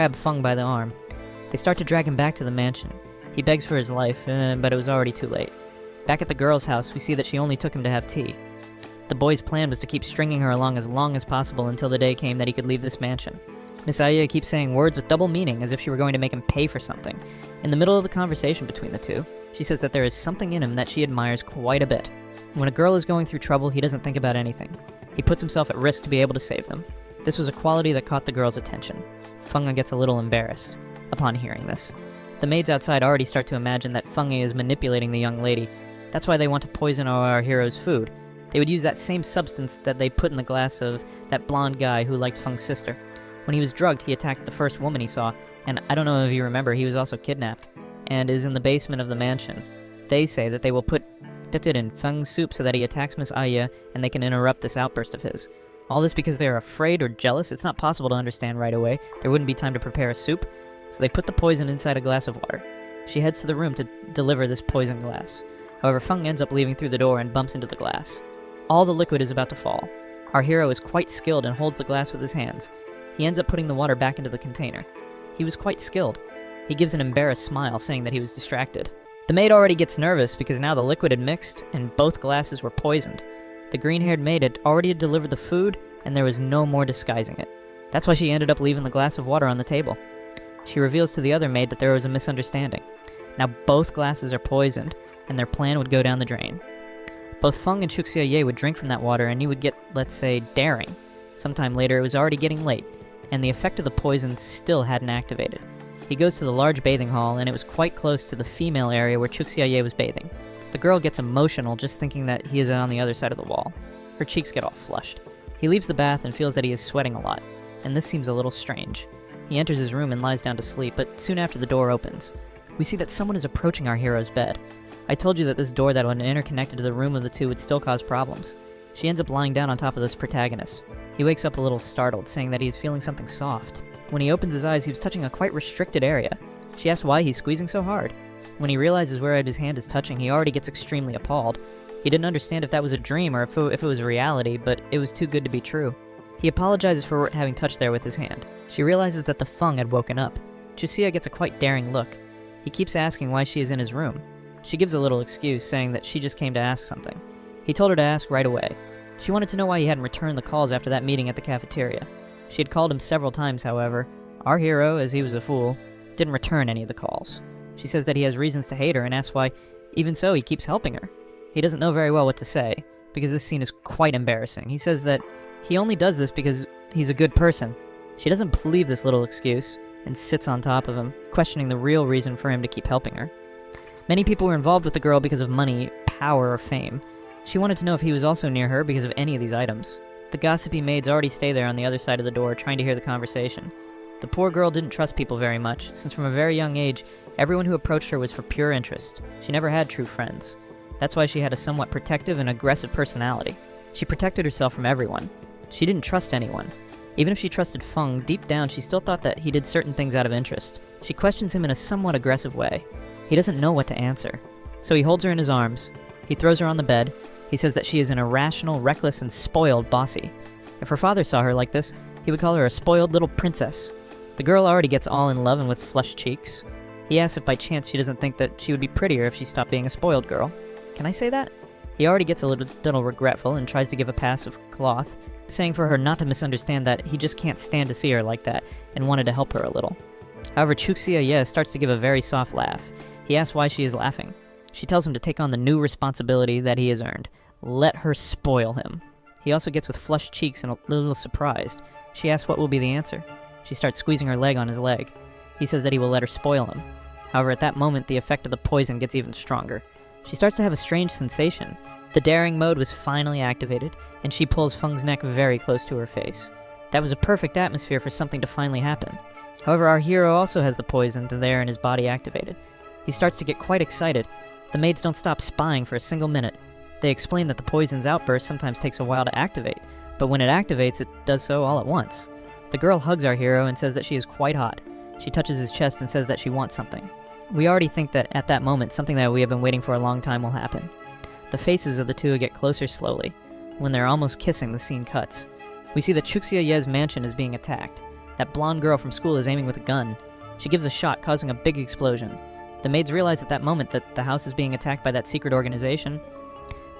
grab Feng by the arm. They start to drag him back to the mansion. He begs for his life, but it was already too late. Back at the girl's house, we see that she only took him to have tea. The boy's plan was to keep stringing her along as long as possible until the day came that he could leave this mansion. Miss Aya keeps saying words with double meaning as if she were going to make him pay for something. In the middle of the conversation between the two, she says that there is something in him that she admires quite a bit. When a girl is going through trouble, he doesn't think about anything. He puts himself at risk to be able to save them. This was a quality that caught the girl's attention. Feng gets a little embarrassed upon hearing this. The maids outside already start to imagine that Feng is manipulating the young lady. That's why they want to poison our hero's food. They would use that same substance that they put in the glass of that blonde guy who liked Feng's sister. When he was drugged, he attacked the first woman he saw, and I don't know if you remember, he was also kidnapped, and is in the basement of the mansion. They say that they will put it in Feng's soup so that he attacks Miss Aya, and they can interrupt this outburst of his. All this because they are afraid or jealous. It's not possible to understand right away. There wouldn't be time to prepare a soup, so they put the poison inside a glass of water. She heads to the room to deliver this poison glass. However, Feng ends up leaving through the door and bumps into the glass. All the liquid is about to fall. Our hero is quite skilled and holds the glass with his hands. He ends up putting the water back into the container. He was quite skilled. He gives an embarrassed smile, saying that he was distracted. The maid already gets nervous because now the liquid had mixed and both glasses were poisoned. The green-haired maid had already delivered the food and there was no more disguising it. That's why she ended up leaving the glass of water on the table. She reveals to the other maid that there was a misunderstanding. Now both glasses are poisoned and their plan would go down the drain. Both Feng and Chuxia would drink from that water and he would get, let's say, daring. Sometime later it was already getting late, and the effect of the poison still hadn't activated. He goes to the large bathing hall, and it was quite close to the female area where Chuxia was bathing. The girl gets emotional just thinking that he is on the other side of the wall. Her cheeks get all flushed. He leaves the bath and feels that he is sweating a lot, and this seems a little strange. He enters his room and lies down to sleep, but soon after the door opens. We see that someone is approaching our hero's bed. I told you that this door that would interconnected to the room of the two would still cause problems. She ends up lying down on top of this protagonist. He wakes up a little startled, saying that he is feeling something soft. When he opens his eyes, he was touching a quite restricted area. She asks why he's squeezing so hard. When he realizes where his hand is touching, he already gets extremely appalled. He didn't understand if that was a dream or if it was reality, but it was too good to be true. He apologizes for having touched there with his hand. She realizes that the Feng had woken up. Chuxia gets a quite daring look. He keeps asking why she is in his room. She gives a little excuse, saying that she just came to ask something. He told her to ask right away. She wanted to know why he hadn't returned the calls after that meeting at the cafeteria. She had called him several times, however. Our hero, as he was a fool, didn't return any of the calls. She says that he has reasons to hate her and asks why, even so, he keeps helping her. He doesn't know very well what to say, because this scene is quite embarrassing. He says that he only does this because he's a good person. She doesn't believe this little excuse, and sits on top of him, questioning the real reason for him to keep helping her. Many people were involved with the girl because of money, power, or fame. She wanted to know if he was also near her because of any of these items. The gossipy maids already stay there on the other side of the door, trying to hear the conversation. The poor girl didn't trust people very much, since from a very young age, everyone who approached her was for pure interest. She never had true friends. That's why she had a somewhat protective and aggressive personality. She protected herself from everyone. She didn't trust anyone. Even if she trusted Feng, deep down she still thought that he did certain things out of interest. She questions him in a somewhat aggressive way. He doesn't know what to answer. So he holds her in his arms. He throws her on the bed. He says that she is an irrational, reckless, and spoiled bossy. If her father saw her like this, he would call her a spoiled little princess. The girl already gets all in love and with flushed cheeks. He asks if by chance she doesn't think that she would be prettier if she stopped being a spoiled girl. Can I say that? He already gets a little regretful and tries to give a pass of cloth, saying for her not to misunderstand that he just can't stand to see her like that and wanted to help her a little. However, Chuxia starts to give a very soft laugh. He asks why she is laughing. She tells him to take on the new responsibility that he has earned. Let her spoil him. He also gets with flushed cheeks and a little surprised. She asks what will be the answer. She starts squeezing her leg on his leg. He says that he will let her spoil him. However, at that moment, the effect of the poison gets even stronger. She starts to have a strange sensation. The daring mode was finally activated, and she pulls Feng's neck very close to her face. That was a perfect atmosphere for something to finally happen. However, our hero also has the poison there in his body activated. He starts to get quite excited. The maids don't stop spying for a single minute. They explain that the poison's outburst sometimes takes a while to activate, but when it activates, it does so all at once. The girl hugs our hero and says that she is quite hot. She touches his chest and says that she wants something. We already think that at that moment, something that we have been waiting for a long time will happen. The faces of the two get closer slowly. When they're almost kissing, the scene cuts. We see that Chuxia's mansion is being attacked. That blonde girl from school is aiming with a gun. She gives a shot, causing a big explosion. The maids realize at that moment that the house is being attacked by that secret organization.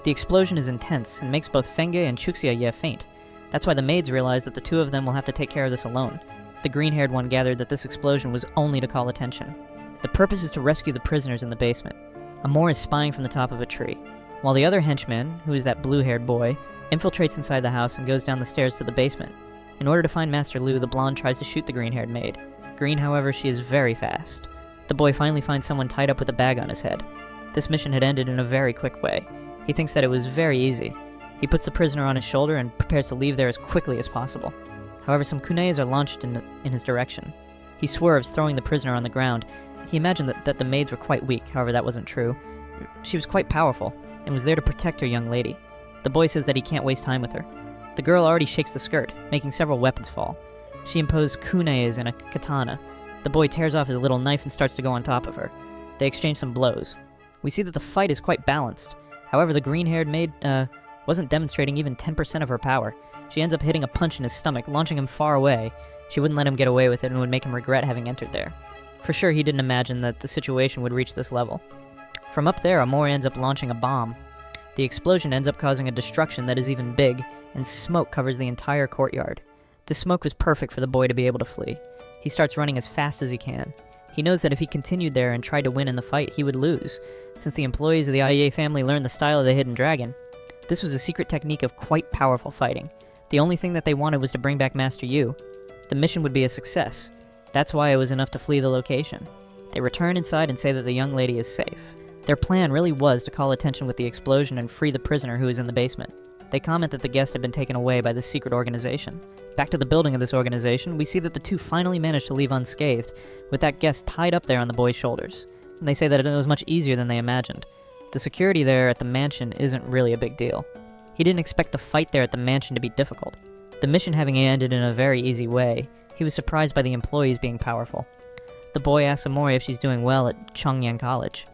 The explosion is intense and makes both Fenge and Chuxia faint. That's why the maids realize that the two of them will have to take care of this alone. The green-haired one gathered that this explosion was only to call attention. The purpose is to rescue the prisoners in the basement. Amor is spying from the top of a tree, while the other henchman, who is that blue-haired boy, infiltrates inside the house and goes down the stairs to the basement. In order to find Master Lu, the blonde tries to shoot the green-haired maid. Green, however, she is very fast. The boy finally finds someone tied up with a bag on his head. This mission had ended in a very quick way. He thinks that it was very easy. He puts the prisoner on his shoulder and prepares to leave there as quickly as possible. However, some kunais are launched in his direction. He swerves, throwing the prisoner on the ground. He imagined that the maids were quite weak, however that wasn't true. She was quite powerful, and was there to protect her young lady. The boy says that he can't waste time with her. The girl already shakes the skirt, making several weapons fall. She imposed kunais and a katana. The boy tears off his little knife and starts to go on top of her. They exchange some blows. We see that the fight is quite balanced. However, the green-haired maid, wasn't demonstrating even 10% of her power. She ends up hitting a punch in his stomach, launching him far away. She wouldn't let him get away with it and would make him regret having entered there. For sure, he didn't imagine that the situation would reach this level. From up there, Amor ends up launching a bomb. The explosion ends up causing a destruction that is even big, and smoke covers the entire courtyard. This smoke was perfect for the boy to be able to flee. He starts running as fast as he can. He knows that if he continued there and tried to win in the fight, he would lose, since the employees of the Aie family learned the style of the Hidden Dragon. This was a secret technique of quite powerful fighting. The only thing that they wanted was to bring back Master Yu. The mission would be a success. That's why it was enough to flee the location. They return inside and say that the young lady is safe. Their plan really was to call attention with the explosion and free the prisoner who is in the basement. They comment that the guest had been taken away by this secret organization. Back to the building of this organization, we see that the two finally managed to leave unscathed, with that guest tied up there on the boy's shoulders. And they say that it was much easier than they imagined. The security there at the mansion isn't really a big deal. He didn't expect the fight there at the mansion to be difficult. The mission having ended in a very easy way, he was surprised by the employees being powerful. The boy asks Amori if she's doing well at Chongyang College.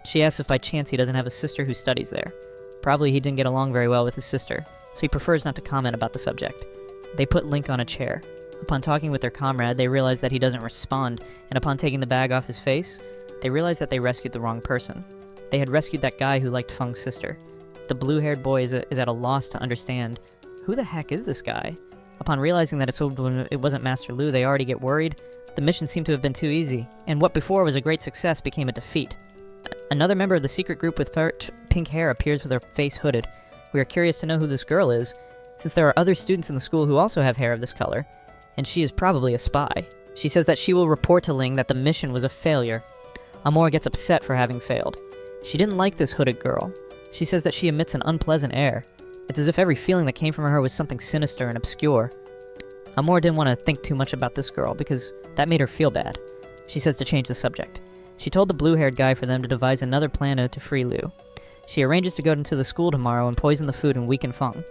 She asks if by chance he doesn't have a sister who studies there. Probably he didn't get along very well with his sister, so he prefers not to comment about the subject. They put Link on a chair. Upon talking with their comrade, they realize that he doesn't respond, and upon taking the bag off his face, they realize that they rescued the wrong person. They had rescued that guy who liked Feng's sister. The blue-haired boy is at a loss to understand, who the heck is this guy? Upon realizing that it wasn't Master Lu, they already get worried. The mission seemed to have been too easy, and what before was a great success became a defeat. Another member of the secret group with pink hair appears with her face hooded. We are curious to know who this girl is, since there are other students in the school who also have hair of this color, and she is probably a spy. She says that she will report to Ling that the mission was a failure. Amor gets upset for having failed. She didn't like this hooded girl. She says that she emits an unpleasant air. It's as if every feeling that came from her was something sinister and obscure. Amor didn't want to think too much about this girl because that made her feel bad. She says to change the subject. She told the blue-haired guy for them to devise another plan to free Liu. She arranges to go into the school tomorrow and poison the food and weaken Feng.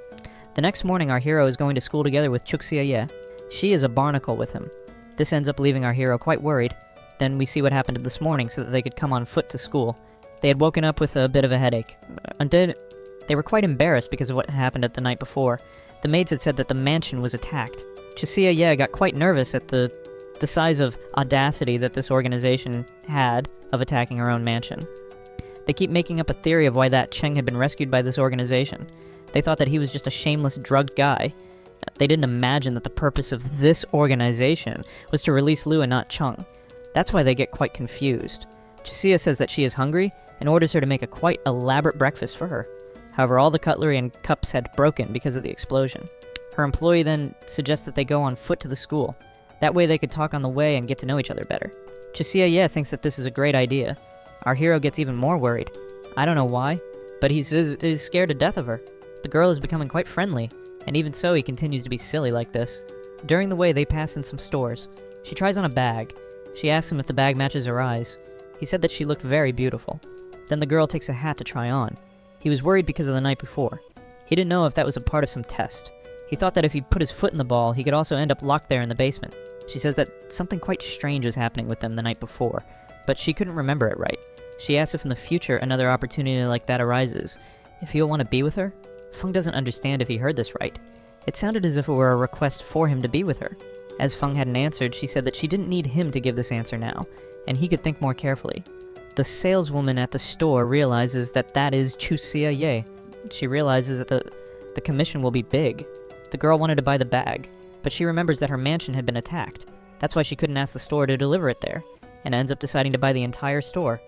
The next morning, our hero is going to school together with Chuxia Ye. She is a barnacle with him. This ends up leaving our hero quite worried. Then we see what happened this morning so that they could come on foot to school. They had woken up with a bit of a headache. They were quite embarrassed because of what happened at the night before. The maids had said that the mansion was attacked. Chuxia Ye got quite nervous at the size of audacity that this organization had of attacking her own mansion. They keep making up a theory of why that Cheng had been rescued by this organization. They thought that he was just a shameless, drugged guy. They didn't imagine that the purpose of this organization was to release Liu and not Cheng. That's why they get quite confused. Chuxia says that she is hungry and orders her to make a quite elaborate breakfast for her. However, all the cutlery and cups had broken because of the explosion. Her employee then suggests that they go on foot to the school. That way they could talk on the way and get to know each other better. Chuxia Ye thinks that this is a great idea. Our hero gets even more worried. I don't know why, but he's scared to death of her. The girl is becoming quite friendly, and even so he continues to be silly like this. During the way they pass in some stores. She tries on a bag. She asks him if the bag matches her eyes. He said that she looked very beautiful. Then the girl takes a hat to try on. He was worried because of the night before. He didn't know if that was a part of some test. He thought that if he put his foot in the ball, he could also end up locked there in the basement. She says that something quite strange was happening with them the night before, but she couldn't remember it right. She asks if in the future another opportunity like that arises, if he'll want to be with her. Feng doesn't understand if he heard this right. It sounded as if it were a request for him to be with her. As Feng hadn't answered, she said that she didn't need him to give this answer now, and he could think more carefully. The saleswoman at the store realizes that that is Chuxia Ye. She realizes that the commission will be big. The girl wanted to buy the bag, but she remembers that her mansion had been attacked. That's why she couldn't ask the store to deliver it there, and ends up deciding to buy the entire store.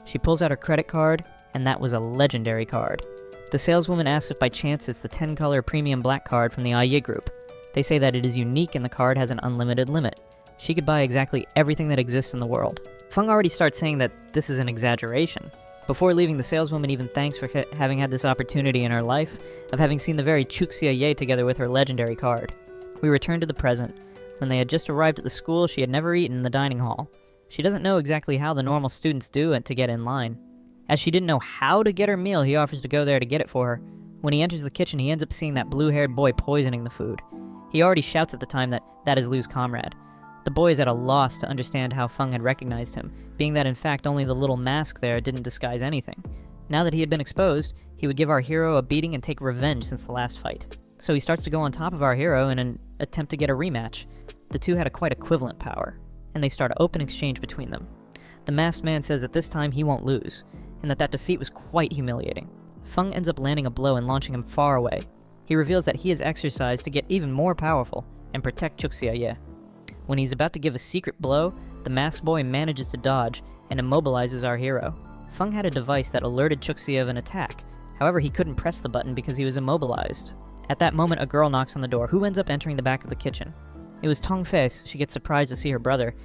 She pulls out her credit card, and that was a legendary card. The saleswoman asks if by chance it's the 10-color premium black card from the Aye group. They say that it is unique and the card has an unlimited limit. She could buy exactly everything that exists in the world. Feng already starts saying that this is an exaggeration. Before leaving, the saleswoman even thanks for having had this opportunity in her life of having seen the very Chuxia Ye together with her legendary card. We return to the present. When they had just arrived at the school, she had never eaten in the dining hall. She doesn't know exactly how the normal students do it to get in line. As she didn't know how to get her meal, he offers to go there to get it for her. When he enters the kitchen, he ends up seeing that blue-haired boy poisoning the food. He already shouts at the time that that is Lu's comrade. The boy is at a loss to understand how Feng had recognized him, being that in fact only the little mask there didn't disguise anything. Now that he had been exposed, he would give our hero a beating and take revenge since the last fight. So he starts to go on top of our hero in an attempt to get a rematch. The two had a quite equivalent power, and they start an open exchange between them. The masked man says that this time he won't lose, and that defeat was quite humiliating. Feng ends up landing a blow and launching him far away. He reveals that he has exercised to get even more powerful and protect Chuxia Ye. When he's about to give a secret blow, the masked boy manages to dodge and immobilizes our hero. Feng had a device that alerted Chuxia of an attack. However, he couldn't press the button because he was immobilized. At that moment, a girl knocks on the door, who ends up entering the back of the kitchen. It was Tong Fei. She gets surprised to see her brother.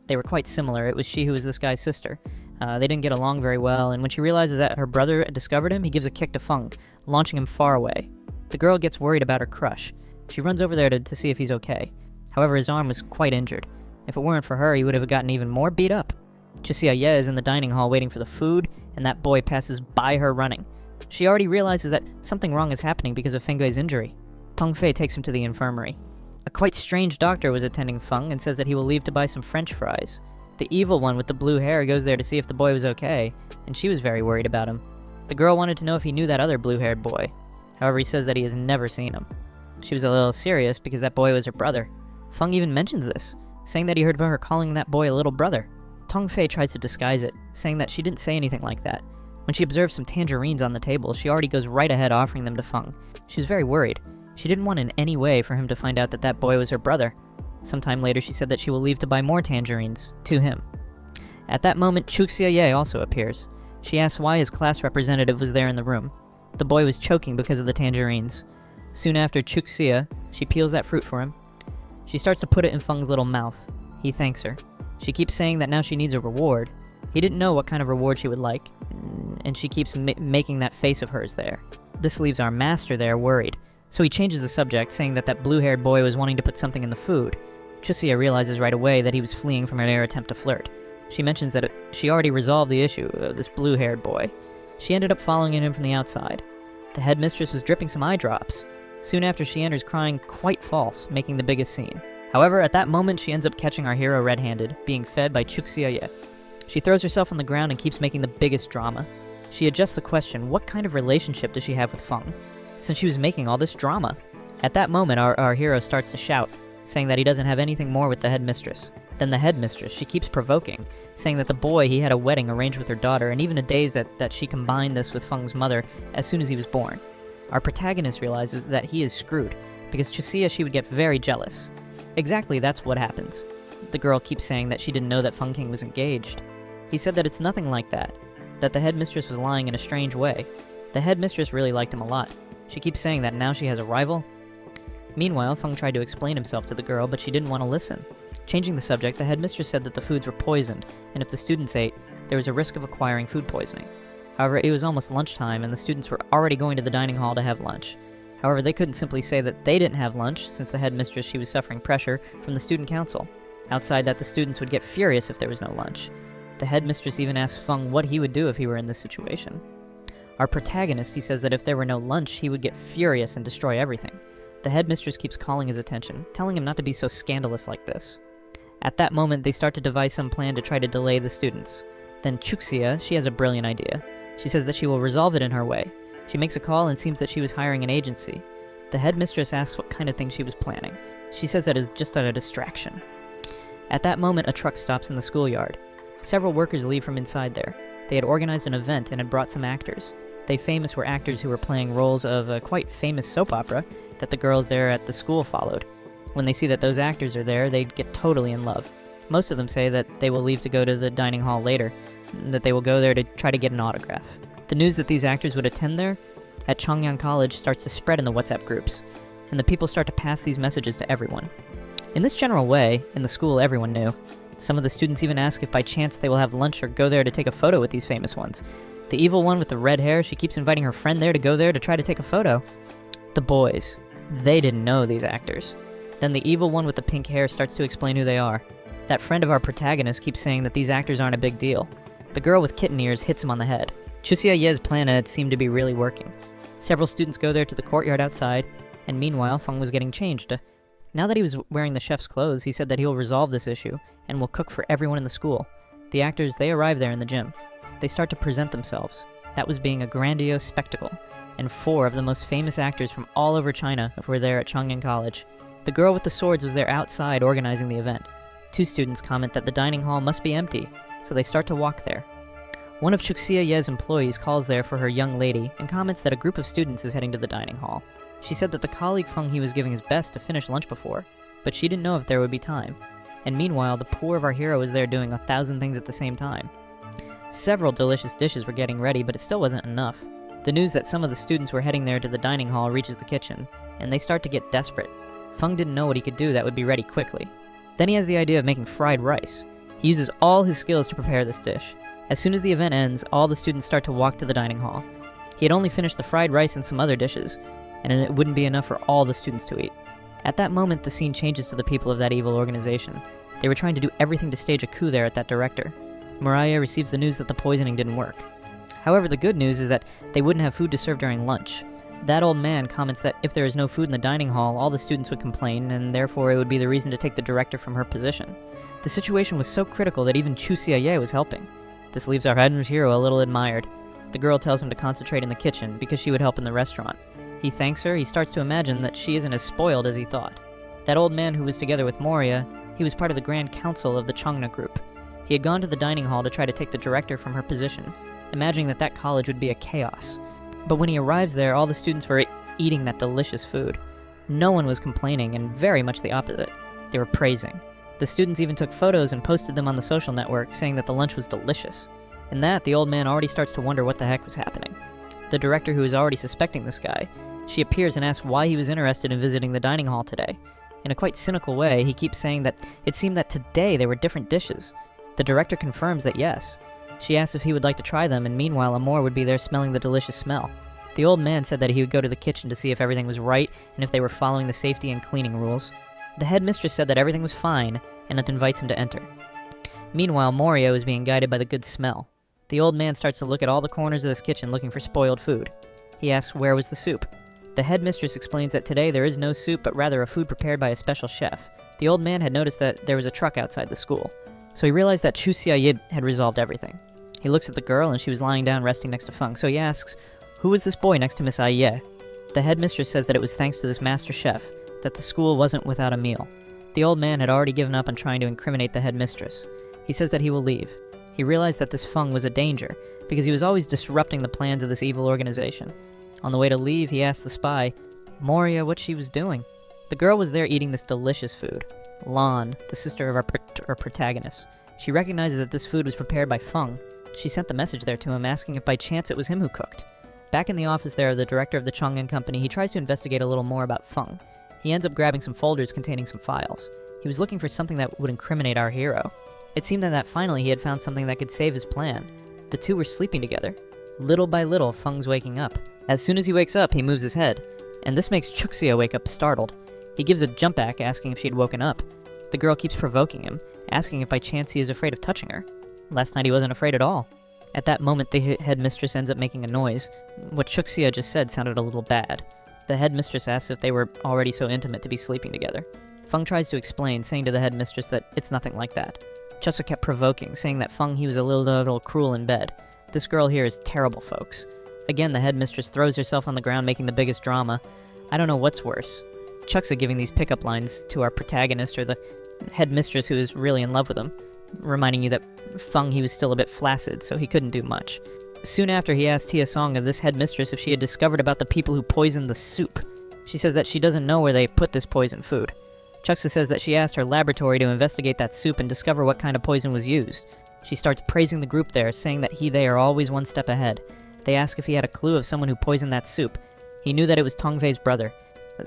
They were quite similar. It was she who was this guy's sister. They didn't get along very well, and when she realizes that her brother discovered him, he gives a kick to Feng, launching him far away. The girl gets worried about her crush. She runs over there to see if he's okay. However, his arm was quite injured. If it weren't for her, he would have gotten even more beat up. Chuxia Ye is in the dining hall waiting for the food, and that boy passes by her running. She already realizes that something wrong is happening because of Fengai's injury. Tong Fei takes him to the infirmary. A quite strange doctor was attending Feng and says that he will leave to buy some French fries. The evil one with the blue hair goes there to see if the boy was okay, and she was very worried about him. The girl wanted to know if he knew that other blue-haired boy. However, he says that he has never seen him. She was a little serious because that boy was her brother. Feng even mentions this, saying that he heard about her calling that boy a little brother. Tong Fei tries to disguise it, saying that she didn't say anything like that. When she observes some tangerines on the table, she already goes right ahead offering them to Feng. She was very worried. She didn't want in any way for him to find out that that boy was her brother. Sometime later, she said that she will leave to buy more tangerines, to him. At that moment, Chuxia Ye also appears. She asks why his class representative was there in the room. The boy was choking because of the tangerines. Soon after Chuxia, she peels that fruit for him. She starts to put it in Feng's little mouth. He thanks her. She keeps saying that now she needs a reward. He didn't know what kind of reward she would like, and she keeps making that face of hers there. This leaves our master there worried, so he changes the subject, saying that that blue-haired boy was wanting to put something in the food. Chuxia realizes right away that he was fleeing from her attempt to flirt. She mentions that she already resolved the issue of this blue-haired boy. She ended up following him from the outside. The headmistress was dripping some eye drops. Soon after, she enters crying quite false, making the biggest scene. However, at that moment, she ends up catching our hero red-handed, being fed by Chuxia Ye. She throws herself on the ground and keeps making the biggest drama. She adjusts the question, what kind of relationship does she have with Feng, since she was making all this drama? At that moment, our hero starts to shout, saying that he doesn't have anything more with the headmistress. Then the headmistress, she keeps provoking, saying that the boy, he had a wedding arranged with her daughter, and even a daze that she combined this with Feng's mother as soon as he was born. Our protagonist realizes that he is screwed, because Chuxia, she would get very jealous. Exactly, that's what happens. The girl keeps saying that she didn't know that Feng King was engaged. He said that it's nothing like that the headmistress was lying in a strange way. The headmistress really liked him a lot. She keeps saying that now she has a rival. Meanwhile, Feng tried to explain himself to the girl, but she didn't want to listen. Changing the subject, the headmistress said that the foods were poisoned, and if the students ate, there was a risk of acquiring food poisoning. However, it was almost lunchtime, and the students were already going to the dining hall to have lunch. However, they couldn't simply say that they didn't have lunch, since the headmistress, she was suffering pressure from the student council. Outside that, the students would get furious if there was no lunch. The headmistress even asked Feng what he would do if he were in this situation. Our protagonist, he says that if there were no lunch, he would get furious and destroy everything. The headmistress keeps calling his attention, telling him not to be so scandalous like this. At that moment, they start to devise some plan to try to delay the students. Then Chuxia, she has a brilliant idea. She says that she will resolve it in her way. She makes a call and seems that she was hiring an agency. The headmistress asks what kind of thing she was planning. She says that it's just a distraction. At that moment, a truck stops in the schoolyard. Several workers leave from inside there. They had organized an event and had brought some actors. They famous were actors who were playing roles of a quite famous soap opera that the girls there at the school followed. When they see that those actors are there, they get totally in love. Most of them say that they will leave to go to the dining hall later, that they will go there to try to get an autograph. The news that these actors would attend there at Chongyang College starts to spread in the WhatsApp groups, and the people start to pass these messages to everyone. In this general way, in the school everyone knew. Some of the students even ask if by chance they will have lunch or go there to take a photo with these famous ones. The evil one with the red hair, she keeps inviting her friend there to go there to try to take a photo. The boys, they didn't know these actors. Then the evil one with the pink hair starts to explain who they are. That friend of our protagonist keeps saying that these actors aren't a big deal. The girl with kitten ears hits him on the head. Chuxia Ye's plan had seemed to be really working. Several students go there to the courtyard outside, and meanwhile, Feng was getting changed. Now that he was wearing the chef's clothes, he said that he will resolve this issue, and will cook for everyone in the school. The actors, they arrive there in the gym. They start to present themselves. That was being a grandiose spectacle, and 4 of the most famous actors from all over China were there at Chongyang College. The girl with the swords was there outside organizing the event. 2 students comment that the dining hall must be empty, so they start to walk there. One of Chuxia Ye's employees calls there for her young lady and comments that a group of students is heading to the dining hall. She said that the colleague Feng He was giving his best to finish lunch before, but she didn't know if there would be time. And meanwhile, the poor of our hero was there doing 1,000 things at the same time. Several delicious dishes were getting ready, but it still wasn't enough. The news that some of the students were heading there to the dining hall reaches the kitchen, and they start to get desperate. Feng didn't know what he could do that would be ready quickly. Then he has the idea of making fried rice. He uses all his skills to prepare this dish. As soon as the event ends, all the students start to walk to the dining hall. He had only finished the fried rice and some other dishes, and it wouldn't be enough for all the students to eat. At that moment, the scene changes to the people of that evil organization. They were trying to do everything to stage a coup there at that director. Mariah receives the news that the poisoning didn't work. However, the good news is that they wouldn't have food to serve during lunch. That old man comments that if there is no food in the dining hall, all the students would complain, and therefore it would be the reason to take the director from her position. The situation was so critical that even Chuxia Ye was helping. This leaves our head hero a little admired. The girl tells him to concentrate in the kitchen because she would help in the restaurant. He thanks her. He starts to imagine that she isn't as spoiled as he thought. That old man who was together with Moria, he was part of the Grand Council of the Chongna Group. He had gone to the dining hall to try to take the director from her position, imagining that that college would be a chaos. But when he arrives there, all the students were eating that delicious food. No one was complaining, and very much the opposite. They were praising. The students even took photos and posted them on the social network, saying that the lunch was delicious. In that, the old man already starts to wonder what the heck was happening. The director, who is already suspecting this guy, she appears and asks why he was interested in visiting the dining hall today. In a quite cynical way, he keeps saying that it seemed that today there were different dishes. The director confirms that yes. She asks if he would like to try them, and meanwhile Amor would be there smelling the delicious smell. The old man said that he would go to the kitchen to see if everything was right and if they were following the safety and cleaning rules. The headmistress said that everything was fine and it invites him to enter. Meanwhile, Moria is being guided by the good smell. The old man starts to look at all the corners of this kitchen looking for spoiled food. He asks where was the soup. The headmistress explains that today there is no soup but rather a food prepared by a special chef. The old man had noticed that there was a truck outside the school, so he realized that Chu Xiaoyi had resolved everything. He looks at the girl and she was lying down resting next to Feng, so he asks, who was this boy next to Miss Aiye? The headmistress says that it was thanks to this master chef that the school wasn't without a meal. The old man had already given up on trying to incriminate the headmistress. He says that he will leave. He realized that this Feng was a danger, because he was always disrupting the plans of this evil organization. On the way to leave, he asked the spy, Moria, what she was doing. The girl was there eating this delicious food. Lan, the sister of our protagonist. She recognizes that this food was prepared by Feng. She sent the message there to him asking if by chance it was him who cooked. Back in the office there, the director of the Chong'an company, he tries to investigate a little more about Feng. He ends up grabbing some folders containing some files. He was looking for something that would incriminate our hero. It seemed that finally he had found something that could save his plan. The two were sleeping together. Little by little, Feng's waking up. As soon as he wakes up, he moves his head, and this makes Chuxia wake up startled. He gives a jump back, asking if she had woken up. The girl keeps provoking him, asking if by chance he is afraid of touching her. Last night he wasn't afraid at all. At that moment, the headmistress ends up making a noise. What Chuxia just said sounded a little bad. The headmistress asks if they were already so intimate to be sleeping together. Feng tries to explain, saying to the headmistress that it's nothing like that. Chuxia kept provoking, saying that Feng he was a little cruel in bed. This girl here is terrible, folks. Again, the headmistress throws herself on the ground, making the biggest drama. I don't know what's worse. Chucksa giving these pickup lines to our protagonist, or the headmistress who is really in love with him, reminding you that Feng, he was still a bit flaccid, so he couldn't do much. Soon after, he asked Tia Song of this headmistress if she had discovered about the people who poisoned the soup. She says that she doesn't know where they put this poisoned food. Chucksa says that she asked her laboratory to investigate that soup and discover what kind of poison was used. She starts praising the group there, saying that they are always one step ahead. They ask if he had a clue of someone who poisoned that soup. He knew that it was Tongfei's brother.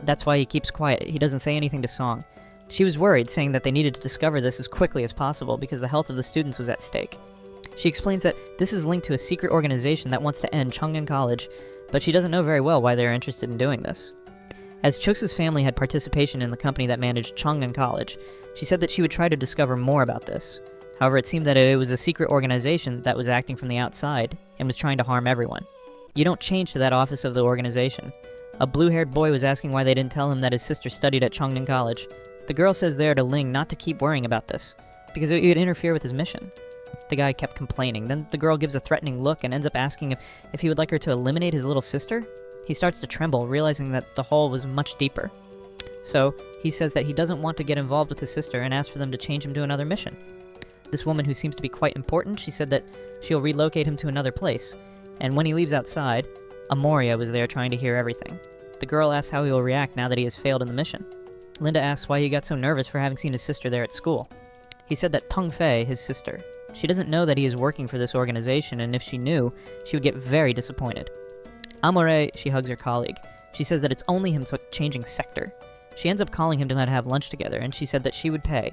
That's why he keeps quiet. He doesn't say anything to Song. She was worried, saying that they needed to discover this as quickly as possible because the health of the students was at stake. She explains that this is linked to a secret organization that wants to end Chong'an College, but she doesn't know very well why they are interested in doing this. As Chuksa's family had participation in the company that managed Chong'an College, she said that she would try to discover more about this. However, it seemed that it was a secret organization that was acting from the outside and was trying to harm everyone. You don't change to that office of the organization. A blue-haired boy was asking why they didn't tell him that his sister studied at Chong'an College. The girl says there to Ling not to keep worrying about this, because it would interfere with his mission. The guy kept complaining. Then the girl gives a threatening look and ends up asking if he would like her to eliminate his little sister. He starts to tremble, realizing that the hole was much deeper. So, he says that he doesn't want to get involved with his sister and asks for them to change him to another mission. This woman, who seems to be quite important, she said that she'll relocate him to another place. And when he leaves outside, Amoria was there trying to hear everything. The girl asks how he will react now that he has failed in the mission. Linda asks why he got so nervous for having seen his sister there at school. He said that Tongfei, his sister, she doesn't know that he is working for this organization, and if she knew, she would get very disappointed. Amore, she hugs her colleague. She says that it's only him changing sector. She ends up calling him to let have lunch together, and she said that she would pay.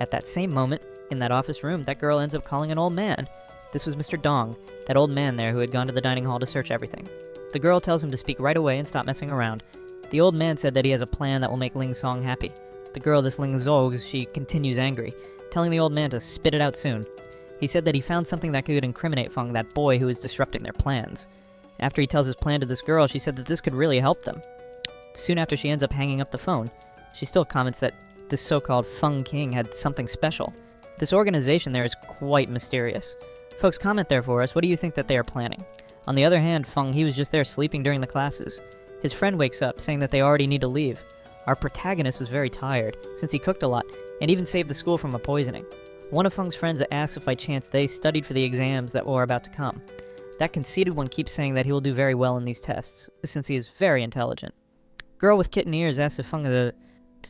At that same moment, in that office room, that girl ends up calling an old man. This was Mr. Dong, that old man there who had gone to the dining hall to search everything. The girl tells him to speak right away and stop messing around. The old man said that he has a plan that will make Ling Song happy. The girl, this Ling Zhou, she continues angry, telling the old man to spit it out soon. He said that he found something that could incriminate Feng, that boy who is disrupting their plans. After he tells his plan to this girl, she said that this could really help them. Soon after, she ends up hanging up the phone. She still comments that this so-called Feng King had something special. This organization there is quite mysterious. Folks, comment there for us. What do you think that they are planning? On the other hand, Feng, he was just there sleeping during the classes. His friend wakes up, saying that they already need to leave. Our protagonist was very tired, since he cooked a lot, and even saved the school from a poisoning. One of Feng's friends asks if by chance they studied for the exams that were about to come. That conceited one keeps saying that he will do very well in these tests, since he is very intelligent. Girl with kitten ears asks if Feng is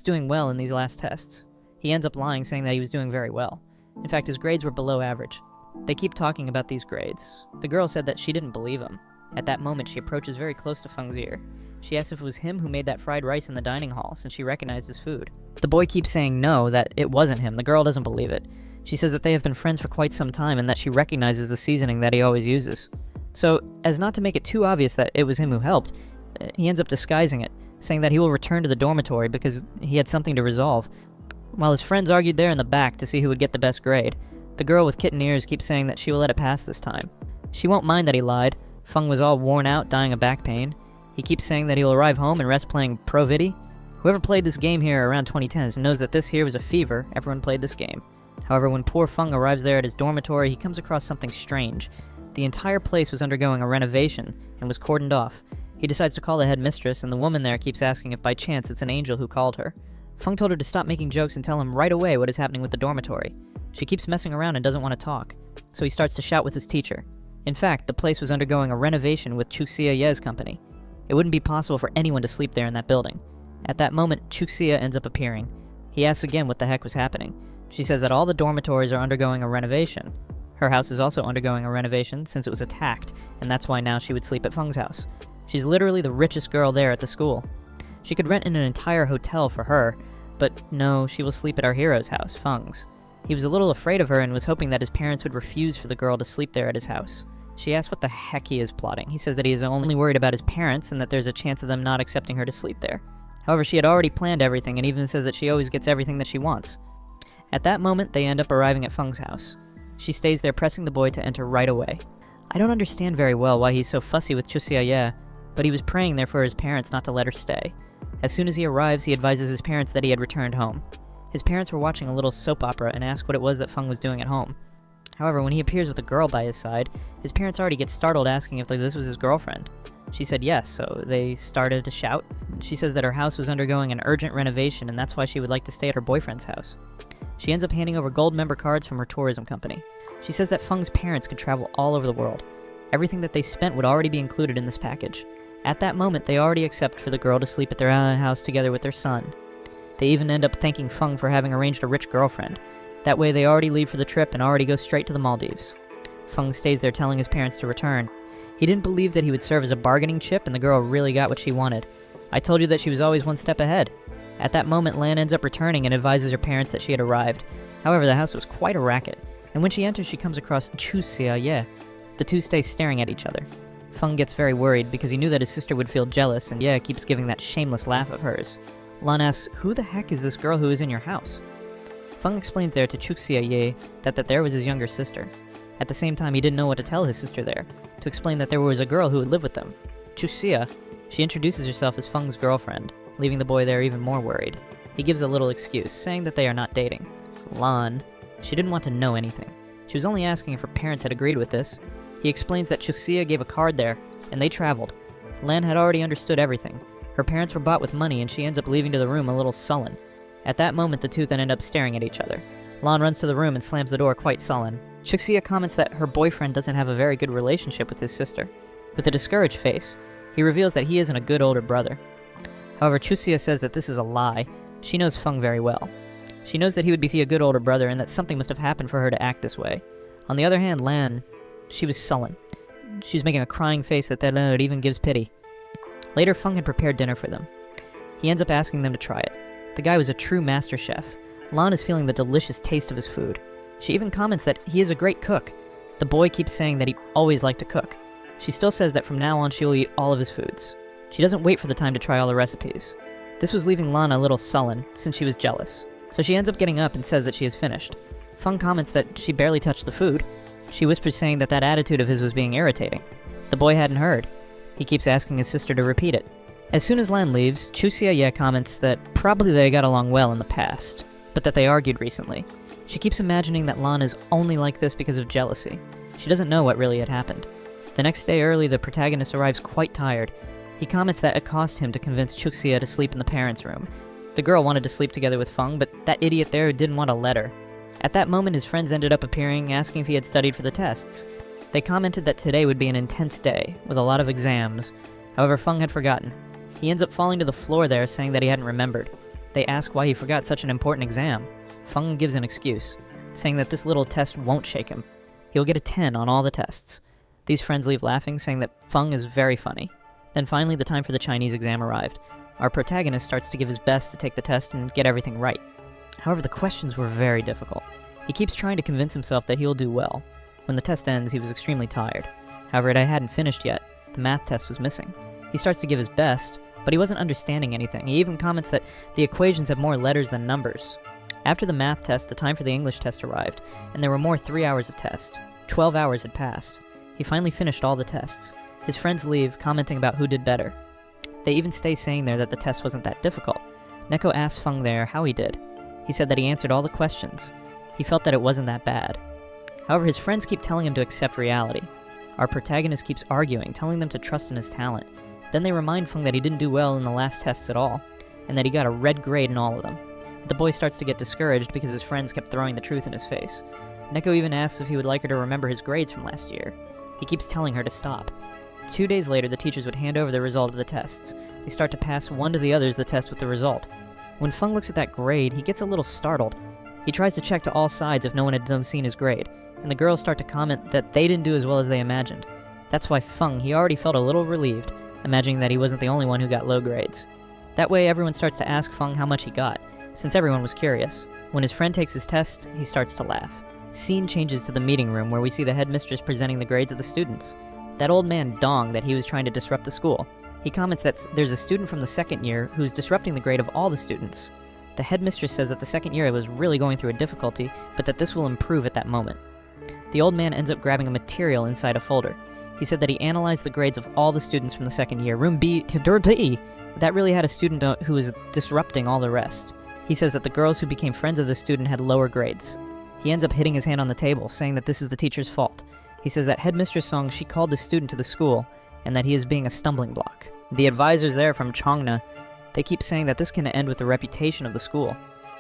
doing well in these last tests. He ends up lying, saying that he was doing very well. In fact, his grades were below average. They keep talking about these grades. The girl said that she didn't believe him. At that moment, she approaches very close to Feng's ear. She asks if it was him who made that fried rice in the dining hall, since she recognized his food. The boy keeps saying no, that it wasn't him. The girl doesn't believe it. She says that they have been friends for quite some time and that she recognizes the seasoning that he always uses. So, as not to make it too obvious that it was him who helped, he ends up disguising it, saying that he will return to the dormitory because he had something to resolve. While his friends argued there in the back to see who would get the best grade, the girl with kitten ears keeps saying that she will let it pass this time. She won't mind that he lied. Feng was all worn out, dying of back pain. He keeps saying that he will arrive home and rest playing Pro Vidi. Whoever played this game here around 2010 knows that this here was a fever. Everyone played this game. However, when poor Feng arrives there at his dormitory, he comes across something strange. The entire place was undergoing a renovation and was cordoned off. He decides to call the headmistress, and the woman there keeps asking if by chance it's an angel who called her. Feng told her to stop making jokes and tell him right away what is happening with the dormitory. She keeps messing around and doesn't want to talk, so he starts to shout with his teacher. In fact, the place was undergoing a renovation with Chuxia Ye's company. It wouldn't be possible for anyone to sleep there in that building. At that moment, Chuxia ends up appearing. He asks again what the heck was happening. She says that all the dormitories are undergoing a renovation. Her house is also undergoing a renovation since it was attacked, and that's why now she would sleep at Feng's house. She's literally the richest girl there at the school. She could rent an entire hotel for her, but no, she will sleep at our hero's house, Feng's. He was a little afraid of her and was hoping that his parents would refuse for the girl to sleep there at his house. She asks what the heck he is plotting. He says that he is only worried about his parents and that there's a chance of them not accepting her to sleep there. However, she had already planned everything and even says that she always gets everything that she wants. At that moment, they end up arriving at Feng's house. She stays there pressing the boy to enter right away. I don't understand very well why he's so fussy with Chuxia Ye, but he was praying there for his parents not to let her stay. As soon as he arrives, he advises his parents that he had returned home. His parents were watching a little soap opera and ask what it was that Feng was doing at home. However, when he appears with a girl by his side, his parents already get startled asking if this was his girlfriend. She said yes, so they started to shout. She says that her house was undergoing an urgent renovation and that's why she would like to stay at her boyfriend's house. She ends up handing over gold member cards from her tourism company. She says that Feng's parents could travel all over the world. Everything that they spent would already be included in this package. At that moment, they already accept for the girl to sleep at their house together with their son. They even end up thanking Feng for having arranged a rich girlfriend. That way they already leave for the trip and already go straight to the Maldives. Feng stays there telling his parents to return. He didn't believe that he would serve as a bargaining chip and the girl really got what she wanted. I told you that she was always one step ahead. At that moment, Lan ends up returning and advises her parents that she had arrived. However, the house was quite a racket, and when she enters she comes across Chuxia. The two stay staring at each other. Feng gets very worried because he knew that his sister would feel jealous and keeps giving that shameless laugh of hers. Lan asks, "Who the heck is this girl who is in your house?" Feng explains there to Chuxia that there was his younger sister. At the same time, he didn't know what to tell his sister there, to explain that there was a girl who would live with them. Chuxia, she introduces herself as Feng's girlfriend, leaving the boy there even more worried. He gives a little excuse, saying that they are not dating. Lan, she didn't want to know anything. She was only asking if her parents had agreed with this. He explains that Chuxia gave a card there, and they traveled. Lan had already understood everything. Her parents were bought with money, and she ends up leaving to the room a little sullen. At that moment, the two then end up staring at each other. Lan runs to the room and slams the door quite sullen. Chuxia comments that her boyfriend doesn't have a very good relationship with his sister. With a discouraged face, he reveals that he isn't a good older brother. However, Chuxia says that this is a lie. She knows Feng very well. She knows that he would be a good older brother and that something must have happened for her to act this way. On the other hand, Lan, she was sullen. She was making a crying face that it even gives pity. Later, Feng had prepared dinner for them. He ends up asking them to try it. The guy was a true master chef. Lan is feeling the delicious taste of his food. She even comments that he is a great cook. The boy keeps saying that he always liked to cook. She still says that from now on she will eat all of his foods. She doesn't wait for the time to try all the recipes. This was leaving Lan a little sullen, since she was jealous. So she ends up getting up and says that she is finished. Feng comments that she barely touched the food. She whispers saying that attitude of his was being irritating. The boy hadn't heard. He keeps asking his sister to repeat it. As soon as Lan leaves, Chuxia comments that probably they got along well in the past, but that they argued recently. She keeps imagining that Lan is only like this because of jealousy. She doesn't know what really had happened. The next day early, the protagonist arrives quite tired. He comments that it cost him to convince Chuxia to sleep in the parents' room. The girl wanted to sleep together with Feng, but that idiot there didn't want to let her. At that moment, his friends ended up appearing, asking if he had studied for the tests. They commented that today would be an intense day, with a lot of exams. However, Feng had forgotten. He ends up falling to the floor there, saying that he hadn't remembered. They ask why he forgot such an important exam. Feng gives an excuse, saying that this little test won't shake him. He'll get a 10 on all the tests. These friends leave laughing, saying that Feng is very funny. Then finally, the time for the Chinese exam arrived. Our protagonist starts to give his best to take the test and get everything right. However, the questions were very difficult. He keeps trying to convince himself that he'll do well. When the test ends, he was extremely tired. However, it hadn't finished yet. The math test was missing. He starts to give his best, but he wasn't understanding anything. He even comments that the equations have more letters than numbers. After the math test, the time for the English test arrived, and there were more 3 hours of test. 12 hours had passed. He finally finished all the tests. His friends leave, commenting about who did better. They even stay saying there that the test wasn't that difficult. Neko asked Feng there how he did. He said that he answered all the questions. He felt that it wasn't that bad. However, his friends keep telling him to accept reality. Our protagonist keeps arguing, telling them to trust in his talent. Then they remind Feng that he didn't do well in the last tests at all, and that he got a red grade in all of them. The boy starts to get discouraged because his friends kept throwing the truth in his face. Neko even asks if he would like her to remember his grades from last year. He keeps telling her to stop. 2 days later, the teachers would hand over the result of the tests. They start to pass one to the others the test with the result. When Feng looks at that grade, he gets a little startled. He tries to check to all sides if no one had seen his grade, and the girls start to comment that they didn't do as well as they imagined. That's why Feng, he already felt a little relieved, imagining that he wasn't the only one who got low grades. That way, everyone starts to ask Feng how much he got, since everyone was curious. When his friend takes his test, he starts to laugh. Scene changes to the meeting room where we see the headmistress presenting the grades of the students. That old man Dong that he was trying to disrupt the school. He comments that there's a student from the second year who's disrupting the grade of all the students. The headmistress says that the second year was really going through a difficulty, but that this will improve at that moment. The old man ends up grabbing a material inside a folder. He said that he analyzed the grades of all the students from the second year. Room B, that really had a student who was disrupting all the rest. He says that the girls who became friends of the student had lower grades. He ends up hitting his hand on the table, saying that this is the teacher's fault. He says that headmistress Song, she called the student to the school, and that he is being a stumbling block. The advisors there from Chongna, they keep saying that this can end with the reputation of the school.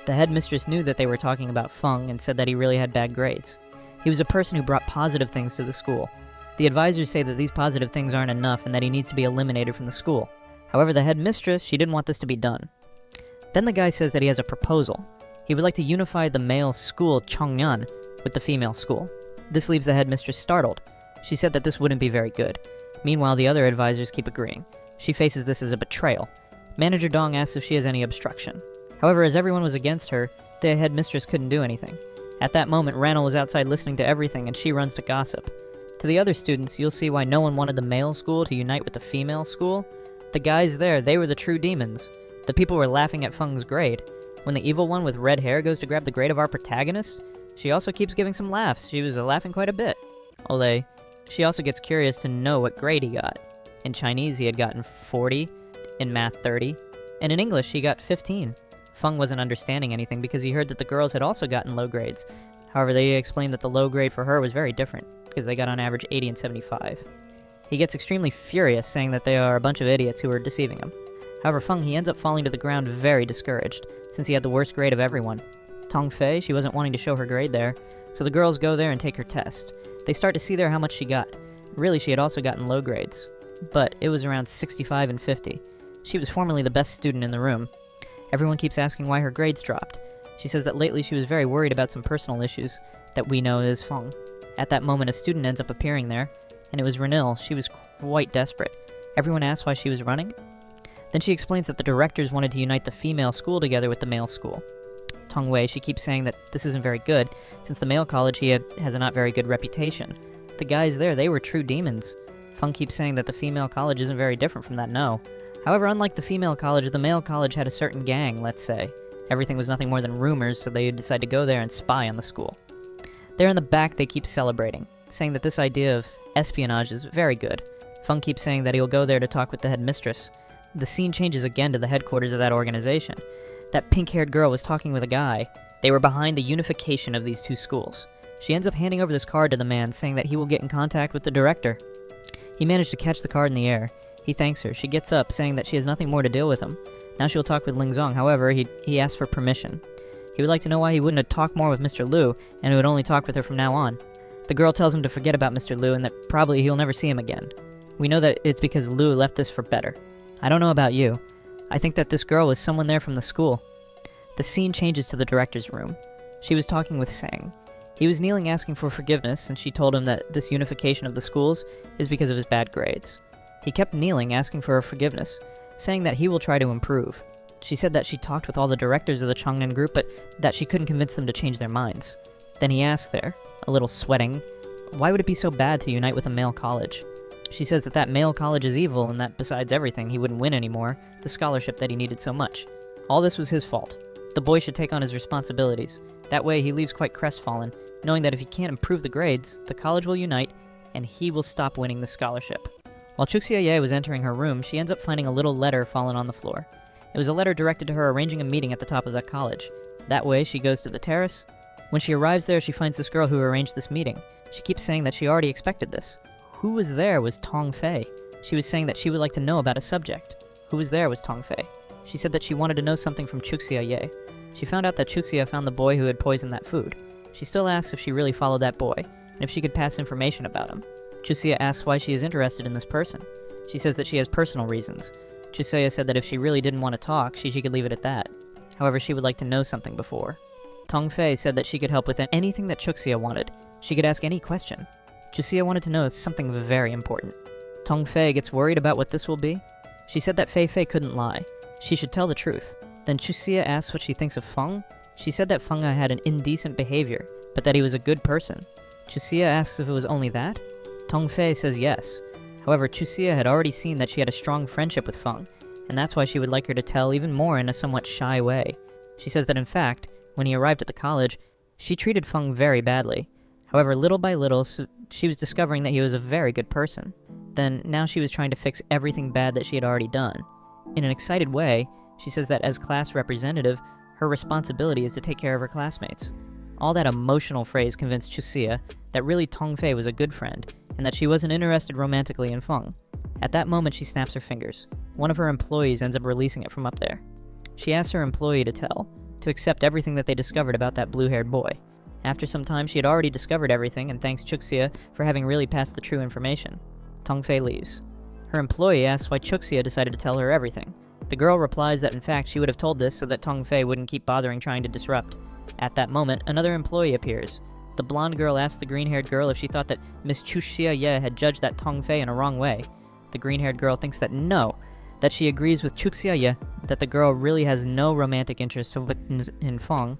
The headmistress knew that they were talking about Feng and said that he really had bad grades. He was a person who brought positive things to the school. The advisors say that these positive things aren't enough and that he needs to be eliminated from the school. However, the headmistress, she didn't want this to be done. Then the guy says that he has a proposal. He would like to unify the male school, Chongyan, with the female school. This leaves the headmistress startled. She said that this wouldn't be very good. Meanwhile, the other advisors keep agreeing. She faces this as a betrayal. Manager Dong asks if she has any obstruction. However, as everyone was against her, the headmistress couldn't do anything. At that moment, Randall was outside listening to everything, and she runs to gossip. To the other students, you'll see why no one wanted the male school to unite with the female school. The guys there, they were the true demons. The people were laughing at Feng's grade. When the evil one with red hair goes to grab the grade of our protagonist, she also keeps giving some laughs. She was laughing quite a bit. Olay. She also gets curious to know what grade he got. In Chinese, he had gotten 40, in math 30, and in English, he got 15. Feng wasn't understanding anything because he heard that the girls had also gotten low grades. However, they explained that the low grade for her was very different, because they got on average 80 and 75. He gets extremely furious, saying that they are a bunch of idiots who are deceiving him. However, Feng, he ends up falling to the ground very discouraged, since he had the worst grade of everyone. Tong Fei, she wasn't wanting to show her grade there, so the girls go there and take her test. They start to see there how much she got. Really, she had also gotten low grades, but it was around 65 and 50. She was formerly the best student in the room. Everyone keeps asking why her grades dropped. She says that lately she was very worried about some personal issues that we know as Feng. At that moment, a student ends up appearing there, and it was Renil. She was quite desperate. Everyone asked why she was running. Then she explains that the directors wanted to unite the female school together with the male school. Tong Wei, she keeps saying that this isn't very good, since the male college has a not very good reputation. The guys there, they were true demons. Feng keeps saying that the female college isn't very different from that, no. However, unlike the female college, the male college had a certain gang, let's say. Everything was nothing more than rumors, so they decide to go there and spy on the school. There in the back, they keep celebrating, saying that this idea of espionage is very good. Feng keeps saying that he'll go there to talk with the headmistress. The scene changes again to the headquarters of that organization. That pink-haired girl was talking with a guy. They were behind the unification of these two schools. She ends up handing over this card to the man, saying that he will get in contact with the director. He managed to catch the card in the air. He thanks her. She gets up, saying that she has nothing more to deal with him. Now she'll talk with Ling Zong. However, he asks for permission. He would like to know why he wouldn't have talked more with Mr. Liu, and would only talk with her from now on. The girl tells him to forget about Mr. Liu, and that probably he'll never see him again. We know that it's because Liu left this for better. I don't know about you. I think that this girl was someone there from the school. The scene changes to the director's room. She was talking with Sang. He was kneeling asking for forgiveness, and she told him that this unification of the schools is because of his bad grades. He kept kneeling asking for her forgiveness, saying that he will try to improve. She said that she talked with all the directors of the Chongnan group, but that she couldn't convince them to change their minds. Then he asked there, a little sweating, why would it be so bad to unite with a male college? She says that male college is evil, and that besides everything, he wouldn't win anymore, the scholarship that he needed so much. All this was his fault. The boy should take on his responsibilities. That way he leaves quite crestfallen, knowing that if he can't improve the grades, the college will unite, and he will stop winning the scholarship. While Chuxia was entering her room, she ends up finding a little letter fallen on the floor. It was a letter directed to her arranging a meeting at the top of that college. That way, she goes to the terrace. When she arrives there, she finds this girl who arranged this meeting. She keeps saying that she already expected this. Who was there was Tong Fei. She was saying that she would like to know about a subject. Who was there was Tong Fei. She said that she wanted to know something from Chuxia. She found out that Chuxia found the boy who had poisoned that food. She still asks if she really followed that boy, and if she could pass information about him. Chuxia asks why she is interested in this person. She says that she has personal reasons. Chuxia said that if she really didn't want to talk, she could leave it at that. However, she would like to know something before. Tong Fei said that she could help with anything that Chuxia wanted. She could ask any question. Chuxia wanted to know something very important. Tong Fei gets worried about what this will be. She said that Fei couldn't lie. She should tell the truth. Then Chuxia asks what she thinks of Feng. She said that Feng had an indecent behavior, but that he was a good person. Chuxia asks if it was only that. Tong Fei says yes. However, Chuxia had already seen that she had a strong friendship with Feng, and that's why she would like her to tell even more in a somewhat shy way. She says that in fact, when he arrived at the college, she treated Feng very badly. However, little by little, she was discovering that he was a very good person. Then, now she was trying to fix everything bad that she had already done. In an excited way, she says that as class representative, her responsibility is to take care of her classmates. All that emotional phrase convinced Chuxia that really Tong Fei was a good friend, and that she wasn't interested romantically in Feng. At that moment, she snaps her fingers. One of her employees ends up releasing it from up there. She asks her employee to accept everything that they discovered about that blue-haired boy. After some time, she had already discovered everything and thanks Chuxia for having really passed the true information. Tongfei leaves. Her employee asks why Chuxia decided to tell her everything. The girl replies that in fact she would have told this so that Tongfei wouldn't keep bothering trying to disrupt. At that moment, another employee appears. The blonde girl asks the green-haired girl if she thought that Miss Chuxia Ye had judged that Tongfei in a wrong way. The green-haired girl thinks that no, that she agrees with Chuxia Ye, that the girl really has no romantic interest in Feng.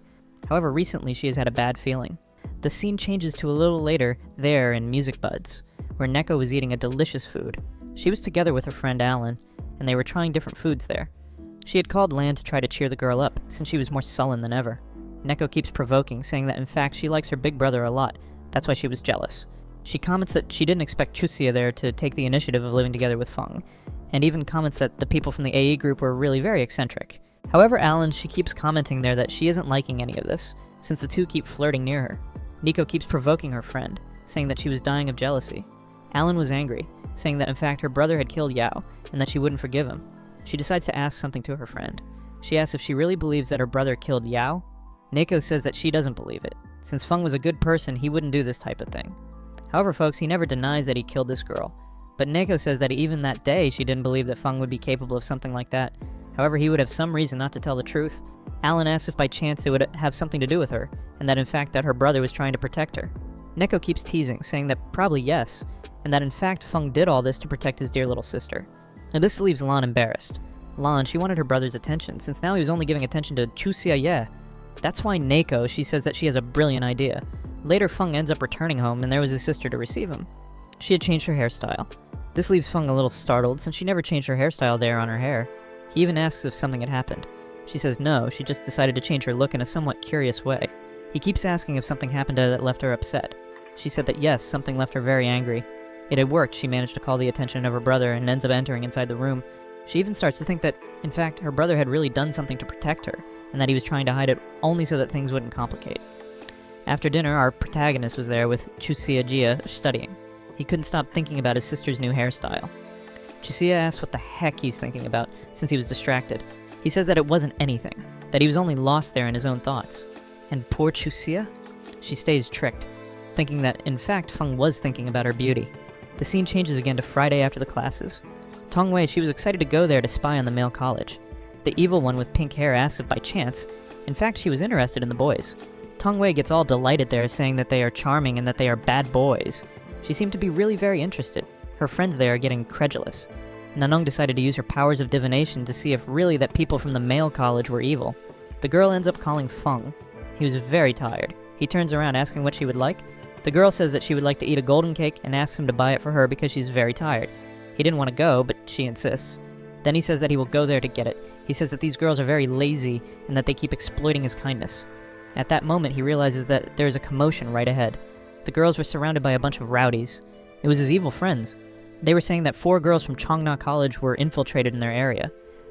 However, recently she has had a bad feeling. The scene changes to a little later there in Music Buds, where Neko was eating a delicious food. She was together with her friend Alan, and they were trying different foods there. She had called Lan to try to cheer the girl up, since she was more sullen than ever. Neko keeps provoking, saying that in fact she likes her big brother a lot, that's why she was jealous. She comments that she didn't expect Chuxia there to take the initiative of living together with Feng, and even comments that the people from the AE group were really very eccentric. However, Alan, she keeps commenting there that she isn't liking any of this, since the two keep flirting near her. Nico keeps provoking her friend, saying that she was dying of jealousy. Alan was angry, saying that in fact her brother had killed Yao, and that she wouldn't forgive him. She decides to ask something to her friend. She asks if she really believes that her brother killed Yao. Neko says that she doesn't believe it. Since Feng was a good person, he wouldn't do this type of thing. However, folks, he never denies that he killed this girl. But Neko says that even that day, she didn't believe that Feng would be capable of something like that. However, he would have some reason not to tell the truth. Alan asks if by chance it would have something to do with her, and that in fact that her brother was trying to protect her. Neko keeps teasing, saying that probably yes, and that in fact Feng did all this to protect his dear little sister. Now this leaves Lan embarrassed. Lan, she wanted her brother's attention, since now he was only giving attention to Chuxia Ye. That's why Neko, she says that she has a brilliant idea. Later, Feng ends up returning home, and there was his sister to receive him. She had changed her hairstyle. This leaves Feng a little startled, since she never changed her hairstyle there on her hair. He even asks if something had happened. She says no, she just decided to change her look in a somewhat curious way. He keeps asking if something happened to her that left her upset. She said that yes, something left her very angry. It had worked, she managed to call the attention of her brother and ends up entering inside the room. She even starts to think that, in fact, her brother had really done something to protect her, and that he was trying to hide it only so that things wouldn't complicate. After dinner, our protagonist was there with Chuxia Jia studying. He couldn't stop thinking about his sister's new hairstyle. Chuxia asks what the heck he's thinking about, since he was distracted. He says that it wasn't anything, that he was only lost there in his own thoughts. And poor Chuxia? She stays tricked, thinking that, in fact, Feng was thinking about her beauty. The scene changes again to Friday after the classes. Tongwei, she was excited to go there to spy on the male college. The evil one with pink hair asks if by chance, in fact, she was interested in the boys. Tongwei gets all delighted there, saying that they are charming and that they are bad boys. She seemed to be really very interested. Her friends there are getting credulous. Nanong decided to use her powers of divination to see if really that people from the male college were evil. The girl ends up calling Feng. He was very tired. He turns around asking what she would like. The girl says that she would like to eat a golden cake and asks him to buy it for her because she's very tired. He didn't want to go, but she insists. Then he says that he will go there to get it. He says that these girls are very lazy and that they keep exploiting his kindness. At that moment, he realizes that there is a commotion right ahead. The girls were surrounded by a bunch of rowdies. It was his evil friends. They were saying that 4 girls from Chongna College were infiltrated in their area.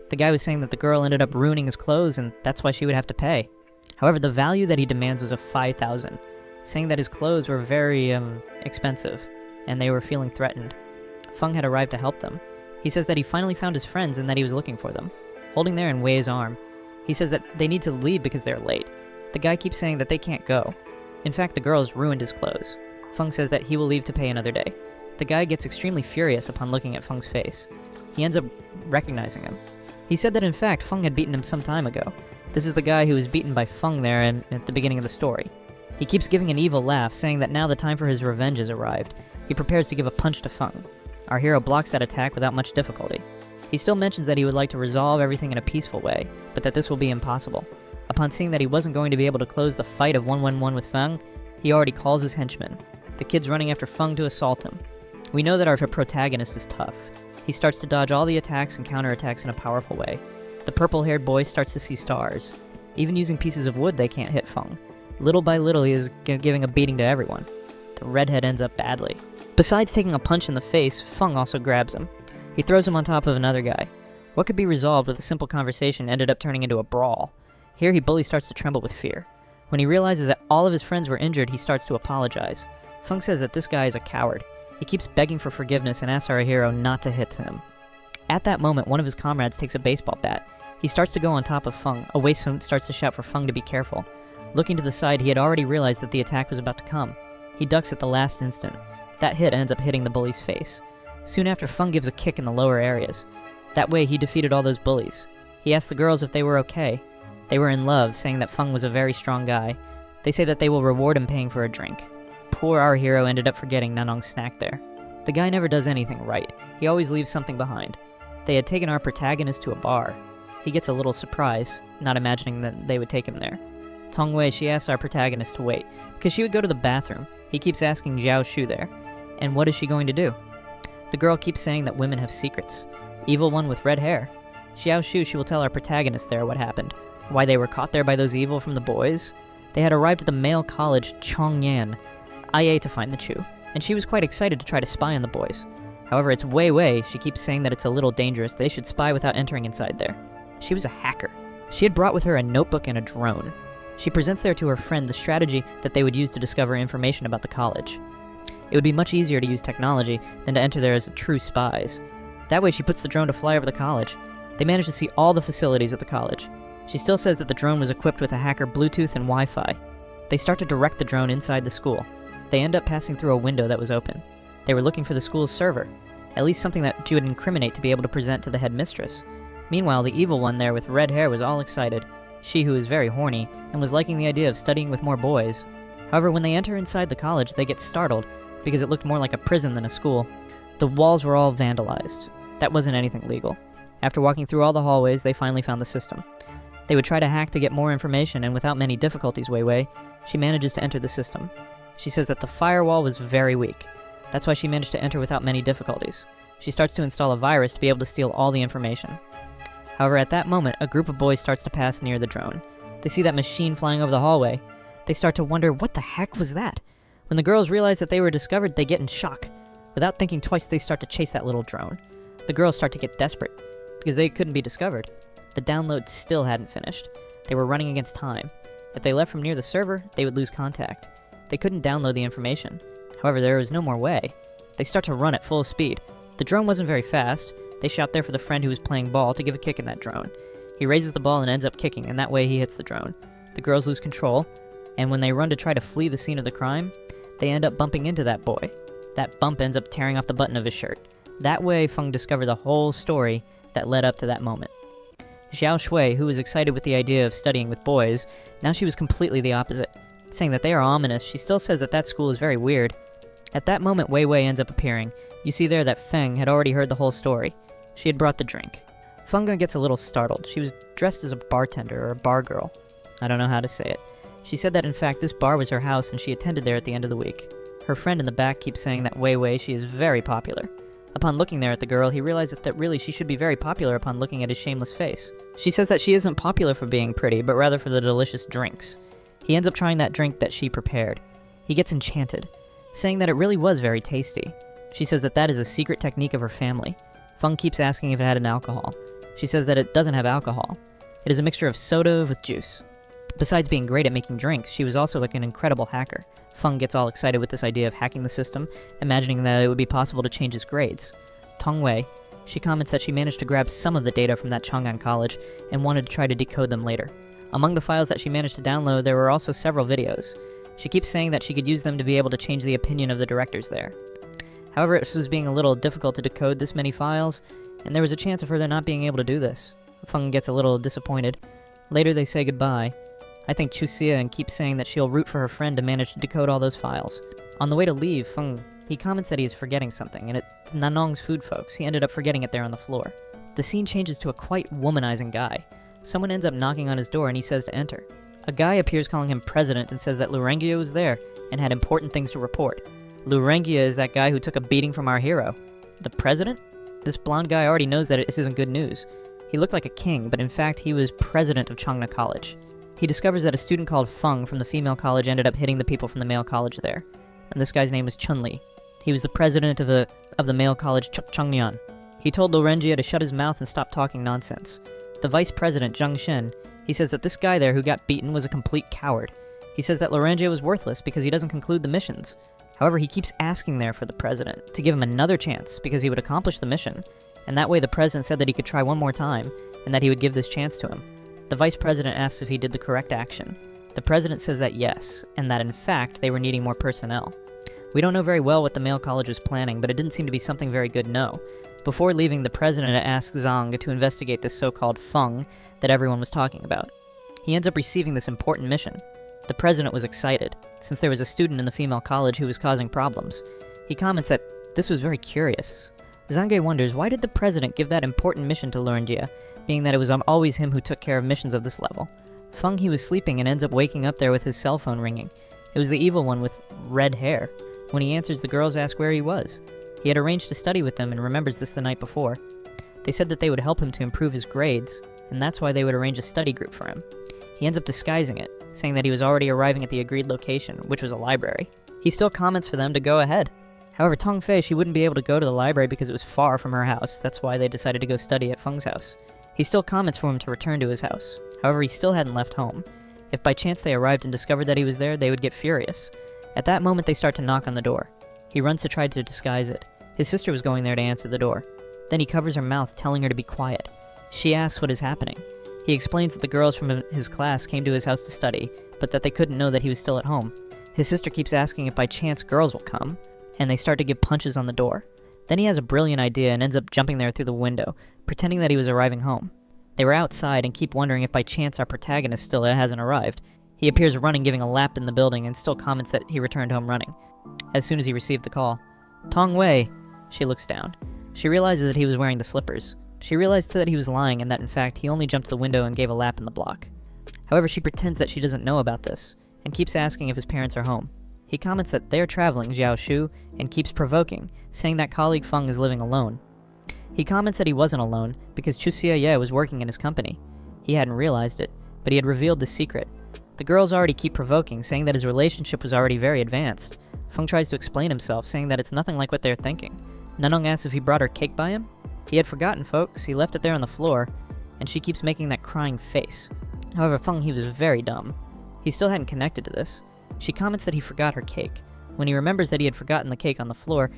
The guy was saying that the girl ended up ruining his clothes and that's why she would have to pay. However, the value that he demands was of 5,000, saying that his clothes were very, expensive, and they were feeling threatened. Feng had arrived to help them. He says that he finally found his friends and that he was looking for them, holding there in Wei's arm. He says that they need to leave because they're late. The guy keeps saying that they can't go. In fact, the girls ruined his clothes. Feng says that he will leave to pay another day. The guy gets extremely furious upon looking at Feng's face. He ends up recognizing him. He said that in fact Feng had beaten him some time ago. This is the guy who was beaten by Feng there at the beginning of the story. He keeps giving an evil laugh, saying that now the time for his revenge has arrived. He prepares to give a punch to Feng. Our hero blocks that attack without much difficulty. He still mentions that he would like to resolve everything in a peaceful way, but that this will be impossible. Upon seeing that he wasn't going to be able to close the fight of 1-1-1 with Feng, he already calls his henchmen. The kid's running after Feng to assault him. We know that our protagonist is tough. He starts to dodge all the attacks and counterattacks in a powerful way. The purple-haired boy starts to see stars. Even using pieces of wood, they can't hit Feng. Little by little, he is giving a beating to everyone. The redhead ends up badly. Besides taking a punch in the face, Feng also grabs him. He throws him on top of another guy. What could be resolved with a simple conversation ended up turning into a brawl. Here, he bully starts to tremble with fear. When he realizes that all of his friends were injured, he starts to apologize. Feng says that this guy is a coward. He keeps begging for forgiveness and asks our hero not to hit him. At that moment, one of his comrades takes a baseball bat. He starts to go on top of Feng. A waifus starts to shout for Feng to be careful. Looking to the side, he had already realized that the attack was about to come. He ducks at the last instant. That hit ends up hitting the bully's face. Soon after, Feng gives a kick in the lower areas. That way, he defeated all those bullies. He asked the girls if they were okay. They were in love, saying that Feng was a very strong guy. They say that they will reward him paying for a drink. Poor our hero ended up forgetting Nanong's snack there. The guy never does anything right. He always leaves something behind. They had taken our protagonist to a bar. He gets a little surprised, not imagining that they would take him there. Tongwei, she asks our protagonist to wait, because she would go to the bathroom. He keeps asking Zhao Shu there. And what is she going to do? The girl keeps saying that women have secrets. Evil one with red hair. Xiao Shu, she will tell our protagonist there what happened. Why they were caught there by those evil from the boys. They had arrived at the male college Chongyan, IA, to find the Chu, and she was quite excited to try to spy on the boys. However, it's Wei, she keeps saying that it's a little dangerous. They should spy without entering inside there. She was a hacker. She had brought with her a notebook and a drone. She presents there to her friend the strategy that they would use to discover information about the college. It would be much easier to use technology than to enter there as true spies. That way she puts the drone to fly over the college. They manage to see all the facilities at the college. She still says that the drone was equipped with a hacker Bluetooth and Wi-Fi. They start to direct the drone inside the school. They end up passing through a window that was open. They were looking for the school's server, at least something that she would incriminate to be able to present to the headmistress. Meanwhile, the evil one there with red hair was all excited. She who is very horny, and was liking the idea of studying with more boys. However, when they enter inside the college, they get startled, because it looked more like a prison than a school. The walls were all vandalized. That wasn't anything legal. After walking through all the hallways, they finally found the system. They would try to hack to get more information, and without many difficulties, Wei, she manages to enter the system. She says that the firewall was very weak. That's why she managed to enter without many difficulties. She starts to install a virus to be able to steal all the information. However, at that moment, a group of boys starts to pass near the drone. They see that machine flying over the hallway. They start to wonder, what the heck was that? When the girls realize that they were discovered, they get in shock. Without thinking twice, they start to chase that little drone. The girls start to get desperate, because they couldn't be discovered. The download still hadn't finished. They were running against time. If they left from near the server, they would lose contact. They couldn't download the information. However, there was no more way. They start to run at full speed. The drone wasn't very fast. They shout there for the friend who was playing ball to give a kick in that drone. He raises the ball and ends up kicking, and that way he hits the drone. The girls lose control, and when they run to try to flee the scene of the crime, they end up bumping into that boy. That bump ends up tearing off the button of his shirt. That way, Feng discovered the whole story that led up to that moment. Xiao Shui, who was excited with the idea of studying with boys, now she was completely the opposite. Saying that they are ominous, she still says that that school is very weird. At that moment, Wei ends up appearing. You see there that Feng had already heard the whole story. She had brought the drink. Feng gets a little startled. She was dressed as a bartender or a bar girl. I don't know how to say it. She said that in fact this bar was her house and she attended there at the end of the week. Her friend in the back keeps saying that Wei, she is very popular. Upon looking there at the girl, he realizes that really she should be very popular upon looking at his shameless face. She says that she isn't popular for being pretty, but rather for the delicious drinks. He ends up trying that drink that she prepared. He gets enchanted, saying that it really was very tasty. She says that that is a secret technique of her family. Feng keeps asking if it had an alcohol. She says that it doesn't have alcohol. It is a mixture of soda with juice. Besides being great at making drinks, she was also like an incredible hacker. Feng gets all excited with this idea of hacking the system, imagining that it would be possible to change his grades. Tongwei, she comments that she managed to grab some of the data from that Chang'an college and wanted to try to decode them later. Among the files that she managed to download, there were also several videos. She keeps saying that she could use them to be able to change the opinion of the directors there. However, it was being a little difficult to decode this many files, and there was a chance of her not being able to do this. Feng gets a little disappointed. Later they say goodbye. I think Chuxia and keeps saying that she'll root for her friend to manage to decode all those files. On the way to leave, Feng, he comments that he is forgetting something, and it's Nanong's food, folks. He ended up forgetting it there on the floor. The scene changes to a quite womanizing guy. Someone ends up knocking on his door and he says to enter. A guy appears calling him president and says that Lurengia was there and had important things to report. Lurengia is that guy who took a beating from our hero. The president? This blonde guy already knows that this isn't good news. He looked like a king, but in fact he was president of Chang'an College. He discovers that a student called Feng from the female college ended up hitting the people from the male college there. And this guy's name was Chunli. He was the president of the male college Chang'an. He told Lurengia to shut his mouth and stop talking nonsense. The vice president, Zhang Shen, he says that this guy there who got beaten was a complete coward. He says that Lurengia was worthless because he doesn't conclude the missions. However, he keeps asking there for the president to give him another chance because he would accomplish the mission, and that way the president said that he could try one more time, and that he would give this chance to him. The vice president asks if he did the correct action. The president says that yes, and that in fact they were needing more personnel. We don't know very well what the male college was planning, but it didn't seem to be something very good, no. Before leaving, the president asks Zhang to investigate this so-called Feng that everyone was talking about. He ends up receiving this important mission. The president was excited, since there was a student in the female college who was causing problems. He comments that this was very curious. Zhang wonders, why did the president give that important mission to Lurenjia, being that it was always him who took care of missions of this level? Feng, he was sleeping and ends up waking up there with his cell phone ringing. It was the evil one with red hair. When he answers, the girls ask where he was. He had arranged to study with them and remembers this the night before. They said that they would help him to improve his grades, and that's why they would arrange a study group for him. He ends up disguising it, saying that he was already arriving at the agreed location, which was a library. He still comments for them to go ahead. However, Tongfei, she wouldn't be able to go to the library because it was far from her house. That's why they decided to go study at Feng's house. He still comments for him to return to his house. However, he still hadn't left home. If by chance they arrived and discovered that he was there, they would get furious. At that moment, they start to knock on the door. He runs to try to disguise it. His sister was going there to answer the door. Then he covers her mouth, telling her to be quiet. She asks what is happening. He explains that the girls from his class came to his house to study, but that they couldn't know that he was still at home. His sister keeps asking if by chance girls will come, and they start to give punches on the door. Then he has a brilliant idea and ends up jumping there through the window, pretending that he was arriving home. They were outside and keep wondering if by chance our protagonist still hasn't arrived. He appears running, giving a lap in the building, and still comments that he returned home running. As soon as he received the call, Tong Wei, she looks down. She realizes that he was wearing the slippers. She realized that he was lying and that in fact he only jumped the window and gave a lap in the block. However, she pretends that she doesn't know about this, and keeps asking if his parents are home. He comments that they're traveling, Xiao Shu, and keeps provoking, saying that colleague Feng is living alone. He comments that he wasn't alone, because Chu Xie was working in his company. He hadn't realized it, but he had revealed the secret. The girls already keep provoking, saying that his relationship was already very advanced. Feng tries to explain himself, saying that it's nothing like what they're thinking. Nanong asks if he brought her cake by him. He had forgotten, folks. He left it there on the floor, and she keeps making that crying face. However, Feng, he was very dumb. He still hadn't connected to this. She comments that he forgot her cake. When he remembers that he had forgotten the cake on the floor,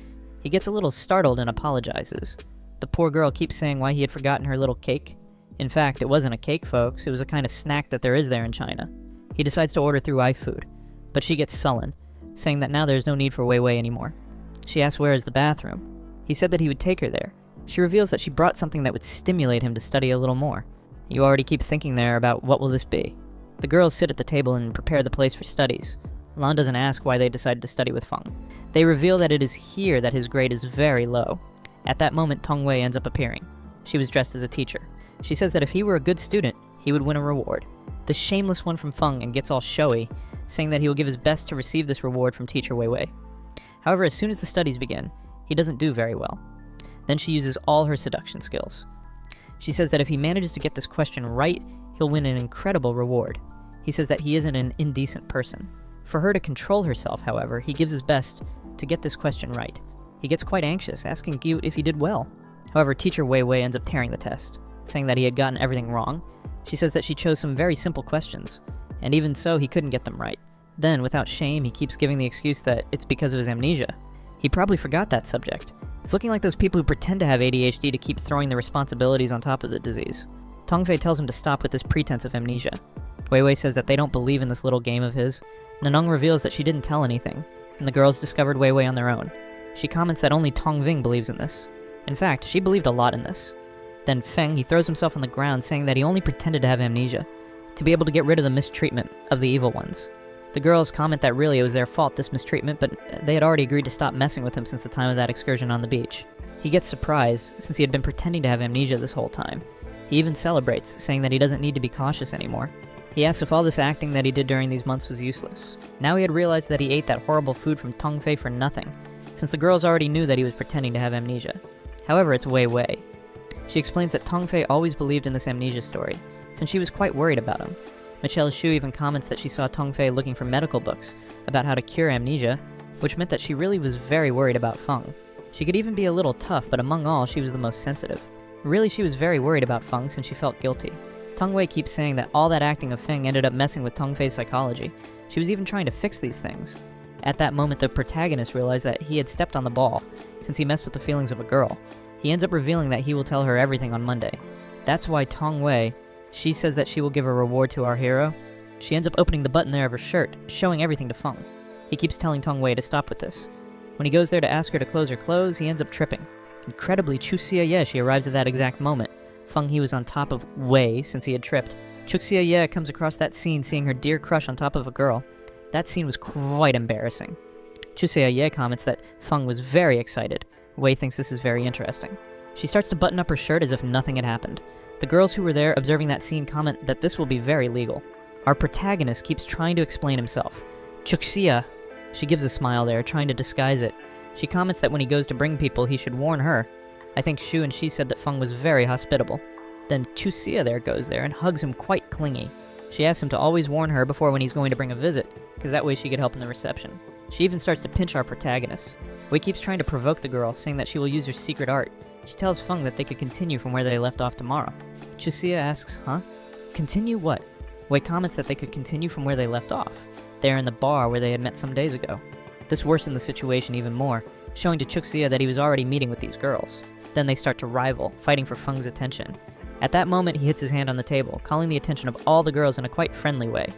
he gets a little startled and apologizes. The poor girl keeps saying why he had forgotten her little cake. In fact, it wasn't a cake, folks. It was a kind of snack that there is there in China. He decides to order through iFood, but she gets sullen, saying that now there's no need for Wei Wei anymore. She asks where is the bathroom. He said that he would take her there. She reveals that she brought something that would stimulate him to study a little more. You already keep thinking there about what will this be. The girls sit at the table and prepare the place for studies. Lan doesn't ask why they decided to study with Feng. They reveal that it is here that his grade is very low. At that moment, Tong Wei ends up appearing. She was dressed as a teacher. She says that if he were a good student, he would win a reward. The shameless one from Feng and gets all showy, saying that he will give his best to receive this reward from teacher Wei Wei. However, as soon as the studies begin, he doesn't do very well. Then she uses all her seduction skills. She says that if he manages to get this question right, he'll win an incredible reward. He says that he isn't an indecent person. For her to control herself, however, he gives his best to get this question right. He gets quite anxious, asking Gu if he did well. However, teacher Wei Wei ends up tearing the test, saying that he had gotten everything wrong. She says that she chose some very simple questions, and even so, he couldn't get them right. Then, without shame, he keeps giving the excuse that it's because of his amnesia. He probably forgot that subject. It's looking like those people who pretend to have ADHD to keep throwing the responsibilities on top of the disease. Tongfei tells him to stop with this pretense of amnesia. Wei Wei says that they don't believe in this little game of his. Nanong reveals that she didn't tell anything, and the girls discovered Wei Wei on their own. She comments that only Tong Ving believes in this. In fact, she believed a lot in this. Then Feng, he throws himself on the ground, saying that he only pretended to have amnesia, to be able to get rid of the mistreatment of the evil ones. The girls comment that really it was their fault, this mistreatment, but they had already agreed to stop messing with him since the time of that excursion on the beach. He gets surprised, since he had been pretending to have amnesia this whole time. He even celebrates, saying that he doesn't need to be cautious anymore. He asks if all this acting that he did during these months was useless. Now he had realized that he ate that horrible food from Tongfei for nothing, since the girls already knew that he was pretending to have amnesia. However, it's Wei Wei. She explains that Tongfei always believed in this amnesia story, since she was quite worried about him. Michelle Xu even comments that she saw Tongfei looking for medical books about how to cure amnesia, which meant that she really was very worried about Feng. She could even be a little tough, but among all, she was the most sensitive. Really, she was very worried about Feng since she felt guilty. Tongwei keeps saying that all that acting of Feng ended up messing with Tongfei's psychology. She was even trying to fix these things. At that moment, the protagonist realized that he had stepped on the ball, since he messed with the feelings of a girl. He ends up revealing that he will tell her everything on Monday. That's why Tong Wei, she says that she will give a reward to our hero. She ends up opening the button there of her shirt, showing everything to Feng. He keeps telling Tong Wei to stop with this. When he goes there to ask her to close her clothes, he ends up tripping. Incredibly, Chuxia Ye, she arrives at that exact moment. Feng, he was on top of Wei since he had tripped. Chuxia Ye comes across that scene seeing her dear crush on top of a girl. That scene was quite embarrassing. Chuxia Ye comments that Feng was very excited. Wei thinks this is very interesting. She starts to button up her shirt as if nothing had happened. The girls who were there observing that scene comment that this will be very legal. Our protagonist keeps trying to explain himself. Chuxia. She gives a smile there, trying to disguise it. She comments that when he goes to bring people, he should warn her. I think Shu and she said that Feng was very hospitable. Then Chuxia there goes there and hugs him quite clingy. She asks him to always warn her before when he's going to bring a visit, because that way she could help in the reception. She even starts to pinch our protagonist. Wei keeps trying to provoke the girl, saying that she will use her secret art. She tells Feng that they could continue from where they left off tomorrow. Chuxia asks, huh? Continue what? Wei comments that they could continue from where they left off. They are in the bar where they had met some days ago. This worsened the situation even more, showing to Chuxia that he was already meeting with these girls. Then they start to rival, fighting for Feng's attention. At that moment, he hits his hand on the table, calling the attention of all the girls in a quite friendly way.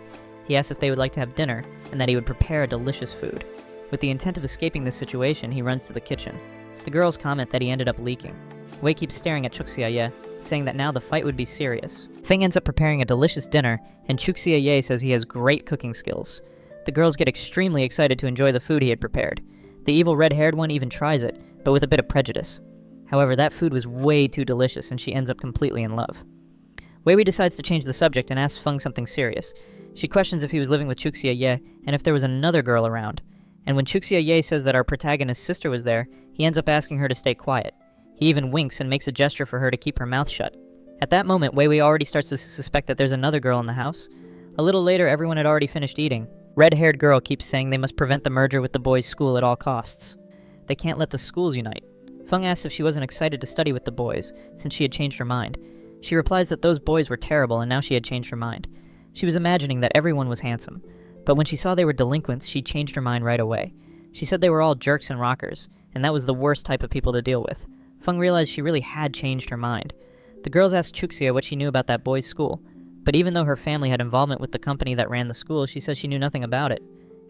He asks if they would like to have dinner, and that he would prepare a delicious food. With the intent of escaping this situation, he runs to the kitchen. The girls comment that he ended up leaking. Wei keeps staring at Chuxia Ye, saying that now the fight would be serious. Feng ends up preparing a delicious dinner, and Chuxia Ye says he has great cooking skills. The girls get extremely excited to enjoy the food he had prepared. The evil red-haired one even tries it, but with a bit of prejudice. However, that food was way too delicious, and she ends up completely in love. Wei decides to change the subject and asks Feng something serious. She questions if he was living with Chuxia Ye, and if there was another girl around. And when Chuxia Ye says that our protagonist's sister was there, he ends up asking her to stay quiet. He even winks and makes a gesture for her to keep her mouth shut. At that moment, Wei already starts to suspect that there's another girl in the house. A little later, everyone had already finished eating. Red-haired girl keeps saying they must prevent the merger with the boys' school at all costs. They can't let the schools unite. Feng asks if she wasn't excited to study with the boys, since she had changed her mind. She replies that those boys were terrible and now she had changed her mind. She was imagining that everyone was handsome, but when she saw they were delinquents, she changed her mind right away. She said they were all jerks and rockers, and that was the worst type of people to deal with. Feng realized she really had changed her mind. The girls asked Chuxia what she knew about that boys' school, but even though her family had involvement with the company that ran the school, she says she knew nothing about it.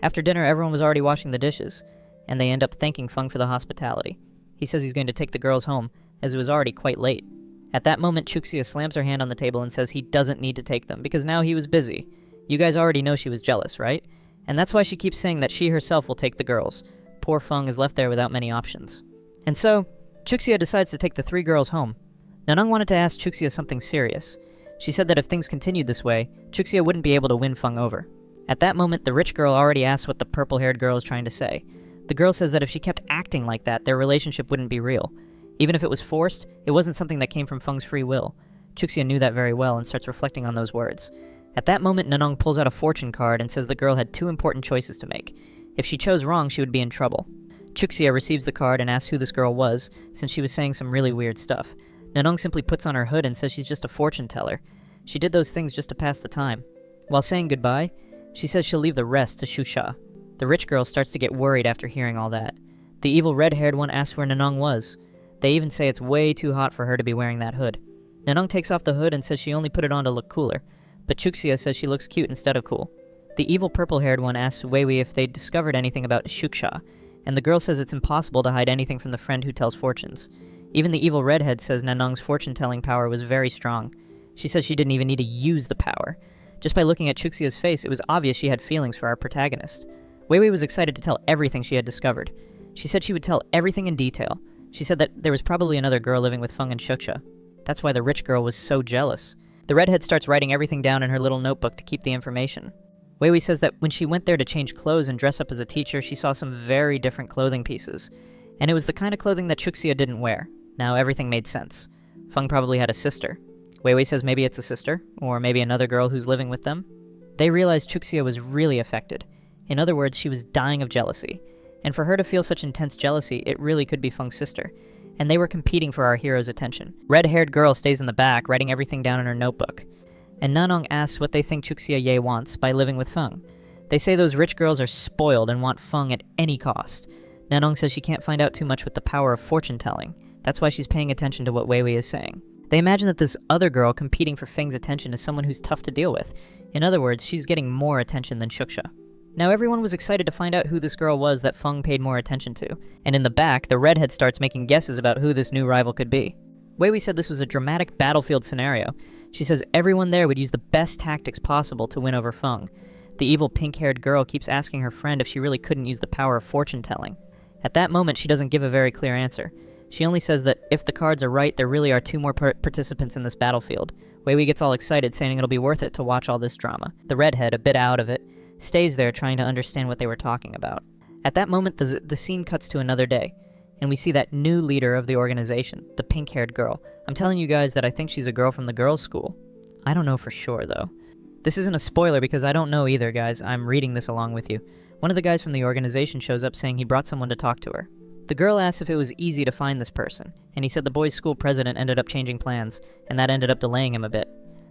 After dinner, everyone was already washing the dishes, and they end up thanking Feng for the hospitality. He says he's going to take the girls home, as it was already quite late. At that moment, Chuxia slams her hand on the table and says he doesn't need to take them, because now he was busy. You guys already know she was jealous, right? And that's why she keeps saying that she herself will take the girls. Poor Feng is left there without many options. And so, Chuxia decides to take the 3 girls home. Nanong wanted to ask Chuxia something serious. She said that if things continued this way, Chuxia wouldn't be able to win Feng over. At that moment, the rich girl already asked what the purple-haired girl is trying to say. The girl says that if she kept acting like that, their relationship wouldn't be real. Even if it was forced, it wasn't something that came from Feng's free will. Chuxia knew that very well and starts reflecting on those words. At that moment, Nanong pulls out a fortune card and says the girl had 2 important choices to make. If she chose wrong, she would be in trouble. Chuxia receives the card and asks who this girl was, since she was saying some really weird stuff. Nanong simply puts on her hood and says she's just a fortune teller. She did those things just to pass the time. While saying goodbye, she says she'll leave the rest to Shusha. The rich girl starts to get worried after hearing all that. The evil red-haired one asks where Nanong was. They even say it's way too hot for her to be wearing that hood. Nanong takes off the hood and says she only put it on to look cooler, but Chuxia says she looks cute instead of cool. The evil purple-haired one asks Wei if they'd discovered anything about Shuksha, and the girl says it's impossible to hide anything from the friend who tells fortunes. Even the evil redhead says Nanong's fortune-telling power was very strong. She says she didn't even need to use the power. Just by looking at Chuxia's face, it was obvious she had feelings for our protagonist. Wei was excited to tell everything she had discovered. She said she would tell everything in detail. She said that there was probably another girl living with Feng and Shuksha. That's why the rich girl was so jealous. The redhead starts writing everything down in her little notebook to keep the information. Wei says that when she went there to change clothes and dress up as a teacher, she saw some very different clothing pieces. And it was the kind of clothing that Chuxia didn't wear. Now everything made sense. Feng probably had a sister. Wei says maybe it's a sister, or maybe another girl who's living with them. They realized Chuxia was really affected. In other words, she was dying of jealousy. And for her to feel such intense jealousy, it really could be Feng's sister. And they were competing for our hero's attention. Red-haired girl stays in the back, writing everything down in her notebook. And Nanong asks what they think Chuxia Ye wants by living with Feng. They say those rich girls are spoiled and want Feng at any cost. Nanong says she can't find out too much with the power of fortune-telling. That's why she's paying attention to what Weiwei is saying. They imagine that this other girl competing for Feng's attention is someone who's tough to deal with. In other words, she's getting more attention than Xuxa. Now everyone was excited to find out who this girl was that Feng paid more attention to, and in the back, the redhead starts making guesses about who this new rival could be. Weiwei said this was a dramatic battlefield scenario. She says everyone there would use the best tactics possible to win over Feng. The evil pink-haired girl keeps asking her friend if she really couldn't use the power of fortune-telling. At that moment, she doesn't give a very clear answer. She only says that if the cards are right, there really are 2 more participants in this battlefield. Weiwei gets all excited, saying it'll be worth it to watch all this drama. The redhead, a bit out of it, stays there trying to understand what they were talking about. At that moment, the scene cuts to another day, and we see that new leader of the organization, the pink-haired girl. I'm telling you guys that I think she's a girl from the girls' school. I don't know for sure, though. This isn't a spoiler because I don't know either, guys. I'm reading this along with you. One of the guys from the organization shows up saying he brought someone to talk to her. The girl asks if it was easy to find this person, and he said the boys' school president ended up changing plans, and that ended up delaying him a bit.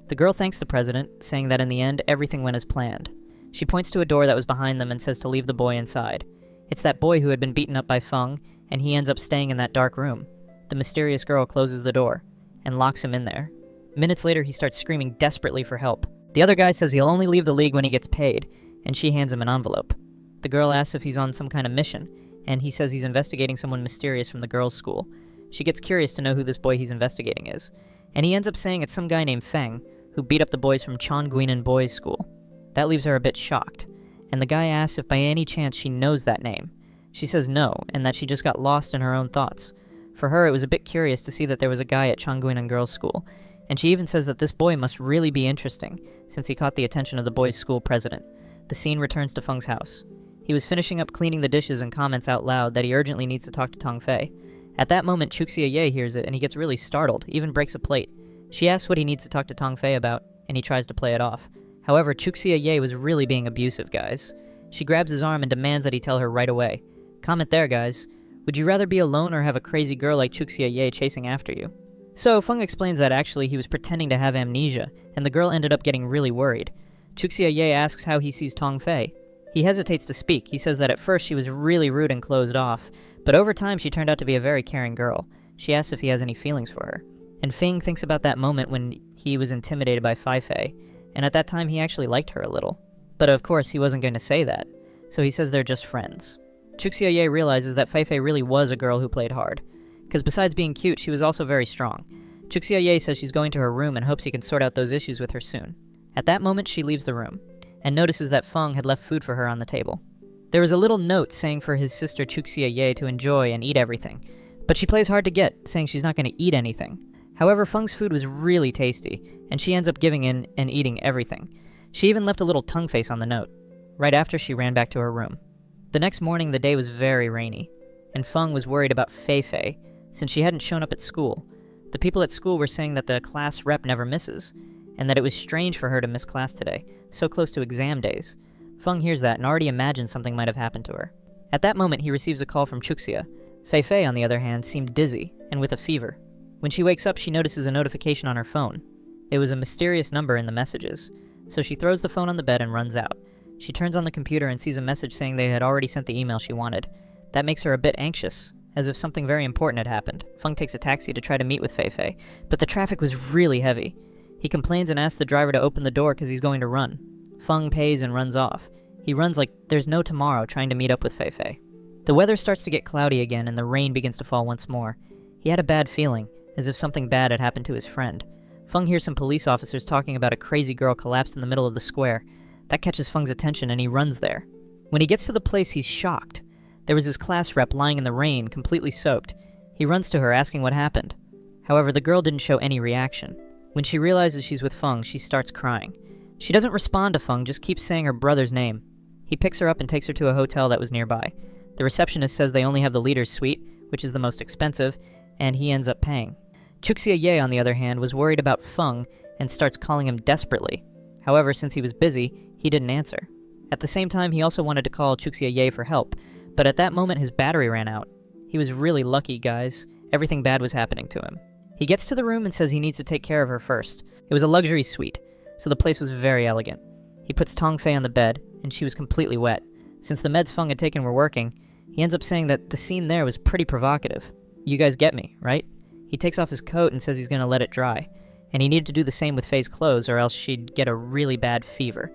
The girl thanks the president, saying that in the end, everything went as planned. She points to a door that was behind them and says to leave the boy inside. It's that boy who had been beaten up by Feng, and he ends up staying in that dark room. The mysterious girl closes the door, and locks him in there. Minutes later, he starts screaming desperately for help. The other guy says he'll only leave the league when he gets paid, and she hands him an envelope. The girl asks if he's on some kind of mission, and he says he's investigating someone mysterious from the girls' school. She gets curious to know who this boy he's investigating is, and he ends up saying it's some guy named Feng, who beat up the boys from Chongguinan Boys' School. That leaves her a bit shocked, and the guy asks if by any chance she knows that name. She says no, and that she just got lost in her own thoughts. For her, it was a bit curious to see that there was a guy at Chongguinan Girls' School, and she even says that this boy must really be interesting, since he caught the attention of the boys' school president. The scene returns to Feng's house. He was finishing up cleaning the dishes and comments out loud that he urgently needs to talk to Tong Fei. At that moment, Chuxia Ye hears it, and he gets really startled, even breaks a plate. She asks what he needs to talk to Tong Fei about, and he tries to play it off. However, Chuxia Ye was really being abusive, guys. She grabs his arm and demands that he tell her right away. Comment there, guys. Would you rather be alone or have a crazy girl like Chuxia Ye chasing after you? So, Feng explains that actually he was pretending to have amnesia, and the girl ended up getting really worried. Chuxia Ye asks how he sees Tong Fei. He hesitates to speak. He says that at first she was really rude and closed off, but over time she turned out to be a very caring girl. She asks if he has any feelings for her. And Feng thinks about that moment when he was intimidated by Fei Fei, and at that time he actually liked her a little. But of course he wasn't going to say that, so he says they're just friends. Chuxia Ye realizes that Fei Fei really was a girl who played hard, because besides being cute, she was also very strong. Chuxia Ye says she's going to her room and hopes he can sort out those issues with her soon. At that moment, she leaves the room, and notices that Feng had left food for her on the table. There was a little note saying for his sister Chuxia Ye to enjoy and eat everything, but she plays hard to get, saying she's not going to eat anything. However, Feng's food was really tasty, and she ends up giving in and eating everything. She even left a little tongue face on the note. Right after, she ran back to her room. The next morning, the day was very rainy, and Feng was worried about Fei Fei, since she hadn't shown up at school. The people at school were saying that the class rep never misses, and that it was strange for her to miss class today, so close to exam days. Feng hears that and already imagines something might have happened to her. At that moment, he receives a call from Chuxia. Fei Fei, on the other hand, seemed dizzy and with a fever. When she wakes up, she notices a notification on her phone. It was a mysterious number in the messages, so she throws the phone on the bed and runs out. She turns on the computer and sees a message saying they had already sent the email she wanted. That makes her a bit anxious, as if something very important had happened. Feng takes a taxi to try to meet with Fei Fei, but the traffic was really heavy. He complains and asks the driver to open the door because he's going to run. Feng pays and runs off. He runs like there's no tomorrow, trying to meet up with Fei Fei. The weather starts to get cloudy again and the rain begins to fall once more. He had a bad feeling, as if something bad had happened to his friend. Feng hears some police officers talking about a crazy girl collapsed in the middle of the square. That catches Feng's attention and he runs there. When he gets to the place, he's shocked. There was his class rep lying in the rain, completely soaked. He runs to her, asking what happened. However, the girl didn't show any reaction. When she realizes she's with Feng, she starts crying. She doesn't respond to Feng, just keeps saying her brother's name. He picks her up and takes her to a hotel that was nearby. The receptionist says they only have the leader's suite, which is the most expensive, and he ends up paying. Chuxia Ye, on the other hand, was worried about Feng and starts calling him desperately. However, since he was busy, he didn't answer. At the same time, he also wanted to call Chuxia Ye for help, but at that moment his battery ran out. He was really lucky, guys. Everything bad was happening to him. He gets to the room and says he needs to take care of her first. It was a luxury suite, so the place was very elegant. He puts Tongfei on the bed, and she was completely wet. Since the meds Feng had taken were working, he ends up saying that the scene there was pretty provocative. You guys get me, right? He takes off his coat and says he's going to let it dry, and he needed to do the same with Fei's clothes or else she'd get a really bad fever.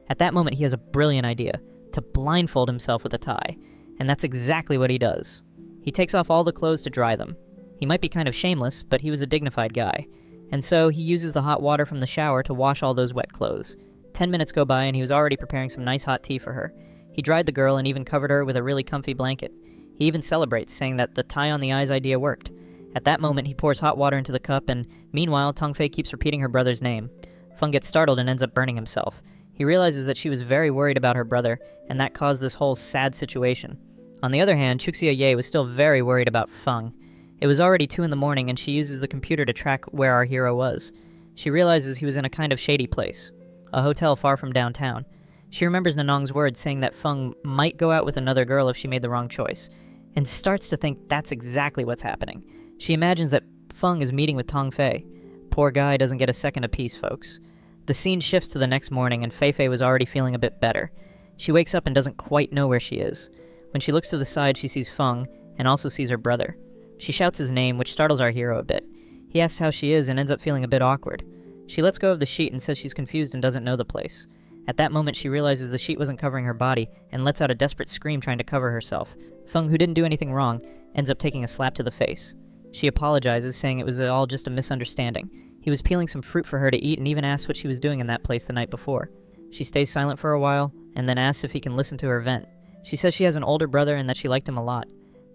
At that moment, he has a brilliant idea, to blindfold himself with a tie, and that's exactly what he does. He takes off all the clothes to dry them. He might be kind of shameless, but he was a dignified guy, and so he uses the hot water from the shower to wash all those wet clothes. 10 minutes go by and he was already preparing some nice hot tea for her. He dried the girl and even covered her with a really comfy blanket. He even celebrates, saying that the tie on the eyes idea worked. At that moment, he pours hot water into the cup, and meanwhile, Tongfei keeps repeating her brother's name. Feng gets startled and ends up burning himself. He realizes that she was very worried about her brother, and that caused this whole sad situation. On the other hand, Chuxia was still very worried about Feng. It was already 2 in the morning, and she uses the computer to track where our hero was. She realizes he was in a kind of shady place, a hotel far from downtown. She remembers Nanong's words saying that Feng might go out with another girl if she made the wrong choice, and starts to think that's exactly what's happening. She imagines that Feng is meeting with Tongfei. Poor guy doesn't get a second apiece, folks. The scene shifts to the next morning, and Fei was already feeling a bit better. She wakes up and doesn't quite know where she is. When she looks to the side, she sees Feng, and also sees her brother. She shouts his name, which startles our hero a bit. He asks how she is and ends up feeling a bit awkward. She lets go of the sheet and says she's confused and doesn't know the place. At that moment, she realizes the sheet wasn't covering her body, and lets out a desperate scream trying to cover herself. Feng, who didn't do anything wrong, ends up taking a slap to the face. She apologizes, saying it was all just a misunderstanding. He was peeling some fruit for her to eat and even asks what she was doing in that place the night before. She stays silent for a while, and then asks if he can listen to her vent. She says she has an older brother and that she liked him a lot.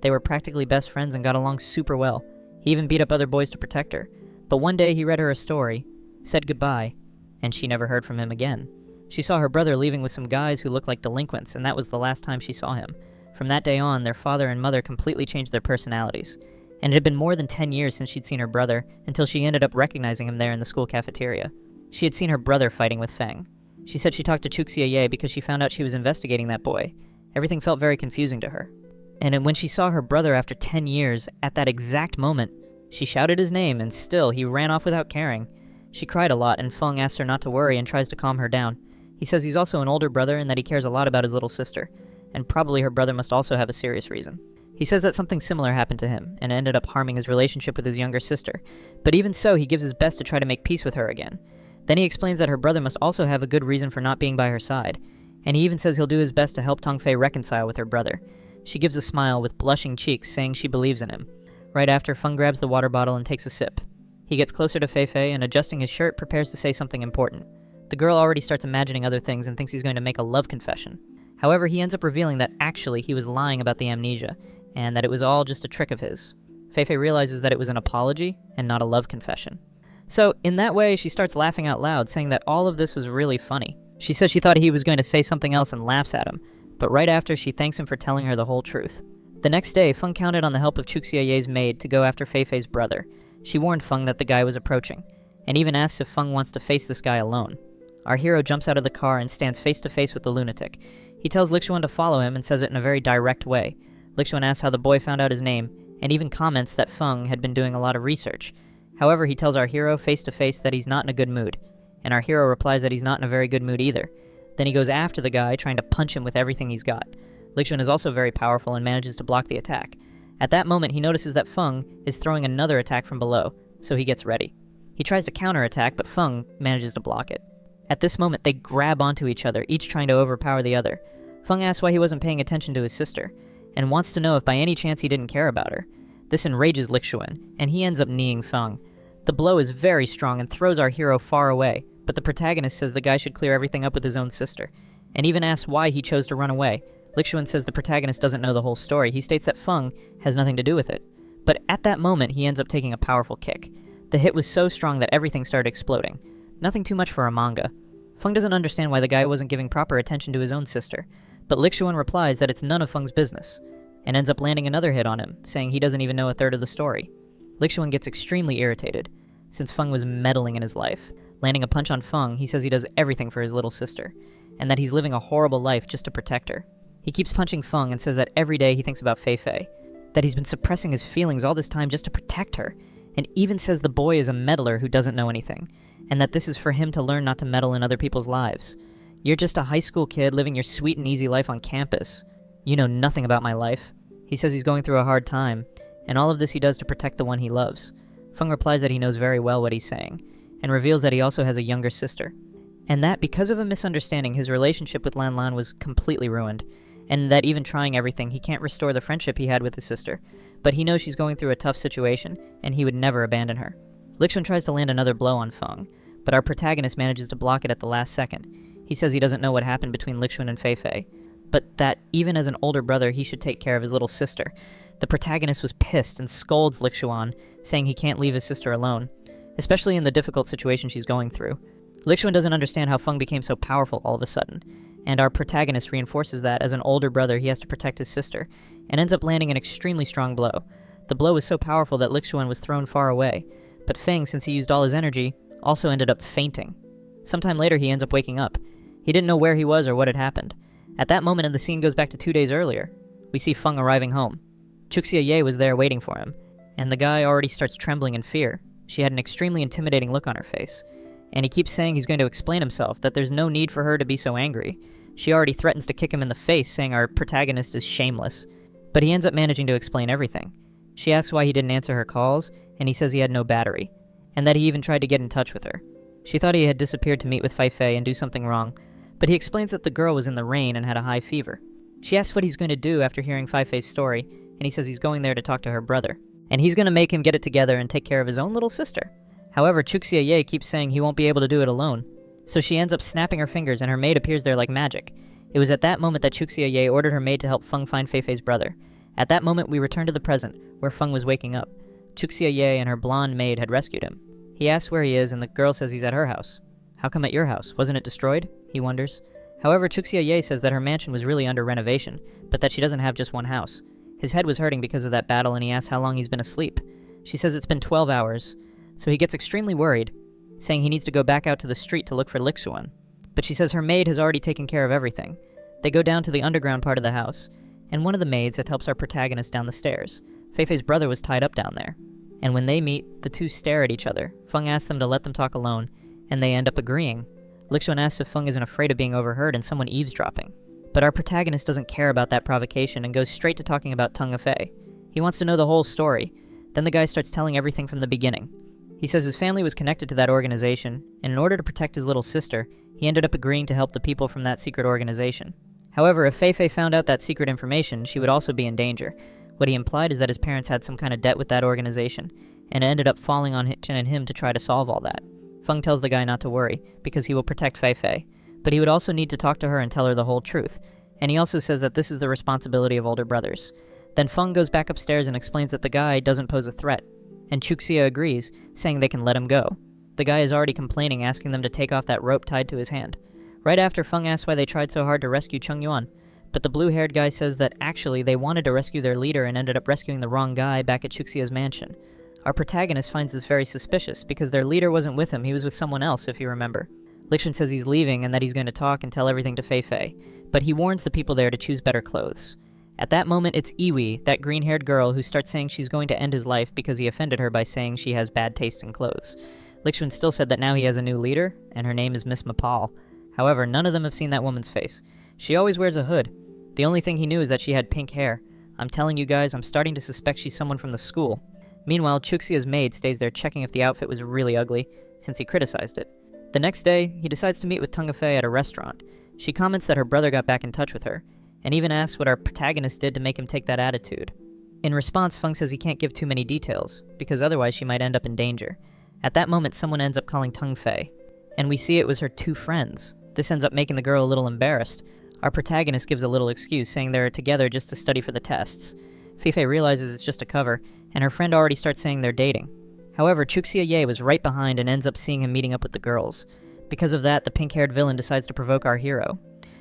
They were practically best friends and got along super well. He even beat up other boys to protect her. But one day he read her a story, said goodbye, and she never heard from him again. She saw her brother leaving with some guys who looked like delinquents, and that was the last time she saw him. From that day on, their father and mother completely changed their personalities. And it had been more than 10 years since she'd seen her brother, until she ended up recognizing him there in the school cafeteria. She had seen her brother fighting with Feng. She said she talked to Chuxia because she found out she was investigating that boy. Everything felt very confusing to her. And when she saw her brother after 10 years, at that exact moment, she shouted his name, and still, he ran off without caring. She cried a lot, and Feng asks her not to worry and tries to calm her down. He says he's also an older brother and that he cares a lot about his little sister, and probably her brother must also have a serious reason. He says that something similar happened to him, and ended up harming his relationship with his younger sister, but even so, he gives his best to try to make peace with her again. Then he explains that her brother must also have a good reason for not being by her side, and he even says he'll do his best to help Tongfei reconcile with her brother. She gives a smile with blushing cheeks, saying she believes in him. Right after, Feng grabs the water bottle and takes a sip. He gets closer to Fei and, adjusting his shirt, prepares to say something important. The girl already starts imagining other things and thinks he's going to make a love confession. However, he ends up revealing that actually he was lying about the amnesia, and that it was all just a trick of his. Fei realizes that it was an apology and not a love confession. So, in that way, she starts laughing out loud, saying that all of this was really funny. She says she thought he was going to say something else and laughs at him, but right after, she thanks him for telling her the whole truth. The next day, Feng counted on the help of Chuxia's maid to go after Fei's brother. She warned Feng that the guy was approaching, and even asks if Feng wants to face this guy alone. Our hero jumps out of the car and stands face to face with the lunatic. He tells Lixuan to follow him and says it in a very direct way. Lixuan asks how the boy found out his name, and even comments that Feng had been doing a lot of research. However, he tells our hero face to face that he's not in a good mood, and our hero replies that he's not in a very good mood either. Then he goes after the guy, trying to punch him with everything he's got. Lixuan is also very powerful and manages to block the attack. At that moment, he notices that Feng is throwing another attack from below, so he gets ready. He tries to counterattack, but Feng manages to block it. At this moment, they grab onto each other, each trying to overpower the other. Feng asks why he wasn't paying attention to his sister, and wants to know if by any chance he didn't care about her. This enrages Lixuan, and he ends up kneeing Feng. The blow is very strong and throws our hero far away, but the protagonist says the guy should clear everything up with his own sister, and even asks why he chose to run away. Lixuan says the protagonist doesn't know the whole story. He states that Feng has nothing to do with it. But at that moment, he ends up taking a powerful kick. The hit was so strong that everything started exploding. Nothing too much for a manga. Feng doesn't understand why the guy wasn't giving proper attention to his own sister, but Lixuan replies that it's none of Feng's business, and ends up landing another hit on him, saying he doesn't even know a third of the story. Lixuan gets extremely irritated, since Feng was meddling in his life. Landing a punch on Feng, he says he does everything for his little sister, and that he's living a horrible life just to protect her. He keeps punching Feng and says that every day he thinks about Fei, that he's been suppressing his feelings all this time just to protect her, and even says the boy is a meddler who doesn't know anything, and that this is for him to learn not to meddle in other people's lives. You're just a high school kid living your sweet and easy life on campus. You know nothing about my life. He says he's going through a hard time, and all of this he does to protect the one he loves. Feng replies that he knows very well what he's saying, and reveals that he also has a younger sister. And that, because of a misunderstanding, his relationship with Lan Lan was completely ruined, and that even trying everything, he can't restore the friendship he had with his sister. But he knows she's going through a tough situation, and he would never abandon her. Lixuan tries to land another blow on Feng, but our protagonist manages to block it at the last second. He says he doesn't know what happened between Lixuan and Fei, but that even as an older brother, he should take care of his little sister. The protagonist was pissed and scolds Lixuan, saying he can't leave his sister alone, especially in the difficult situation she's going through. Lixuan doesn't understand how Feng became so powerful all of a sudden, and our protagonist reinforces that as an older brother he has to protect his sister, and ends up landing an extremely strong blow. The blow was so powerful that Lixuan was thrown far away, but Feng, since he used all his energy, also ended up fainting. Sometime later he ends up waking up. He didn't know where he was or what had happened. At that moment, the scene goes back to 2 days earlier. We see Feng arriving home. Chuxia Ye was there waiting for him, and the guy already starts trembling in fear. She had an extremely intimidating look on her face, and he keeps saying he's going to explain himself, that there's no need for her to be so angry. She already threatens to kick him in the face, saying our protagonist is shameless. But he ends up managing to explain everything. She asks why he didn't answer her calls, and he says he had no battery, and that he even tried to get in touch with her. She thought he had disappeared to meet with Fei and do something wrong, but he explains that the girl was in the rain and had a high fever. She asks what he's going to do after hearing Fei's story, and he says he's going there to talk to her brother, and he's going to make him get it together and take care of his own little sister. However, Chuxia Ye keeps saying he won't be able to do it alone, so she ends up snapping her fingers and her maid appears there like magic. It was at that moment that Chuxia Ye ordered her maid to help Feng find Fei's brother. At that moment, we return to the present, where Feng was waking up. Chuxia Ye and her blonde maid had rescued him. He asks where he is, and the girl says he's at her house. How come at your house? Wasn't it destroyed? He wonders. However, Chuxia Ye says that her mansion was really under renovation, but that she doesn't have just one house. His head was hurting because of that battle, and he asks how long he's been asleep. She says it's been 12 hours, so he gets extremely worried, saying he needs to go back out to the street to look for Lixuan. But she says her maid has already taken care of everything. They go down to the underground part of the house, and one of the maids that helps our protagonist down the stairs. Fei's brother was tied up down there. And when they meet, the two stare at each other. Feng asks them to let them talk alone, and they end up agreeing. Lixuan asks if Feng isn't afraid of being overheard and someone eavesdropping. But our protagonist doesn't care about that provocation and goes straight to talking about Tongue Fei. He wants to know the whole story. Then the guy starts telling everything from the beginning. He says his family was connected to that organization, and in order to protect his little sister, he ended up agreeing to help the people from that secret organization. However, if Fei found out that secret information, she would also be in danger. What he implied is that his parents had some kind of debt with that organization, and it ended up falling on Hitchin and him to try to solve all that. Feng tells the guy not to worry, because he will protect Fei, but he would also need to talk to her and tell her the whole truth, and he also says that this is the responsibility of older brothers. Then Feng goes back upstairs and explains that the guy doesn't pose a threat, and Chuxia agrees, saying they can let him go. The guy is already complaining, asking them to take off that rope tied to his hand. Right after, Feng asks why they tried so hard to rescue Chung Yuan, but the blue-haired guy says that actually they wanted to rescue their leader and ended up rescuing the wrong guy back at Chuxia's mansion. Our protagonist finds this very suspicious, because their leader wasn't with him, he was with someone else, if you remember. Lixuan says he's leaving and that he's going to talk and tell everything to Fei, but he warns the people there to choose better clothes. At that moment, it's Iwi, that green-haired girl, who starts saying she's going to end his life because he offended her by saying she has bad taste in clothes. Lixuan still said that now he has a new leader, and her name is Miss Mapal. However, none of them have seen that woman's face. She always wears a hood. The only thing he knew is that she had pink hair. I'm telling you guys, I'm starting to suspect she's someone from the school. Meanwhile, Chuxia's maid stays there checking if the outfit was really ugly, since he criticized it. The next day, he decides to meet with Tongue Fei at a restaurant. She comments that her brother got back in touch with her, and even asks what our protagonist did to make him take that attitude. In response, Feng says he can't give too many details, because otherwise she might end up in danger. At that moment, someone ends up calling Tongue Fei, and we see it was her two friends. This ends up making the girl a little embarrassed. Our protagonist gives a little excuse, saying they're together just to study for the tests. Fei realizes it's just a cover, and her friend already starts saying they're dating. However, Chuxia Ye was right behind and ends up seeing him meeting up with the girls. Because of that, the pink-haired villain decides to provoke our hero.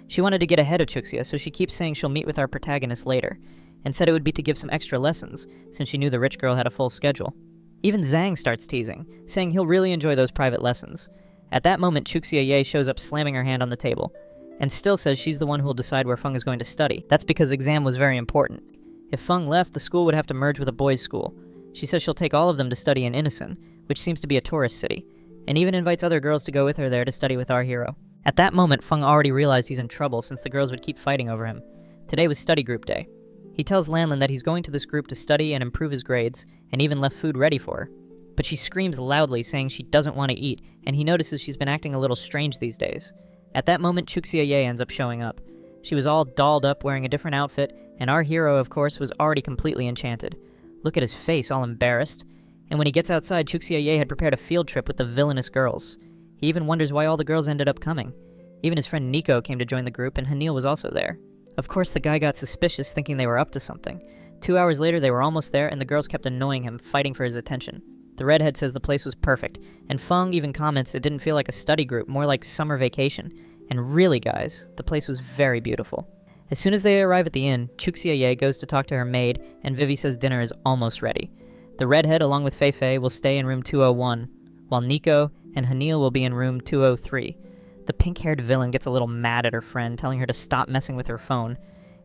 She wanted to get ahead of Chuxia, so she keeps saying she'll meet with our protagonist later, and said it would be to give some extra lessons, since she knew the rich girl had a full schedule. Even Zhang starts teasing, saying he'll really enjoy those private lessons. At that moment, Chuxia Ye shows up slamming her hand on the table, and still says she's the one who will decide where Feng is going to study. That's because exam was very important. If Feng left, the school would have to merge with a boys' school. She says she'll take all of them to study in Innocent, which seems to be a tourist city, and even invites other girls to go with her there to study with our hero. At that moment, Feng already realized he's in trouble since the girls would keep fighting over him. Today was study group day. He tells Lanlin that he's going to this group to study and improve his grades, and even left food ready for her. But she screams loudly, saying she doesn't want to eat, and he notices she's been acting a little strange these days. At that moment, Chuxia ends up showing up. She was all dolled up, wearing a different outfit, and our hero, of course, was already completely enchanted. Look at his face, all embarrassed. And when he gets outside, Chuxia had prepared a field trip with the villainous girls. He even wonders why all the girls ended up coming. Even his friend Nico came to join the group, and Hanil was also there. Of course, the guy got suspicious, thinking they were up to something. 2 hours later, they were almost there, and the girls kept annoying him, fighting for his attention. The redhead says the place was perfect, and Feng even comments it didn't feel like a study group, more like summer vacation. And really, guys, the place was very beautiful. As soon as they arrive at the inn, Chuxia goes to talk to her maid, and Vivi says dinner is almost ready. The redhead, along with Fei Fei, will stay in room 201, while Nico and Hanil will be in room 203. The pink-haired villain gets a little mad at her friend, telling her to stop messing with her phone,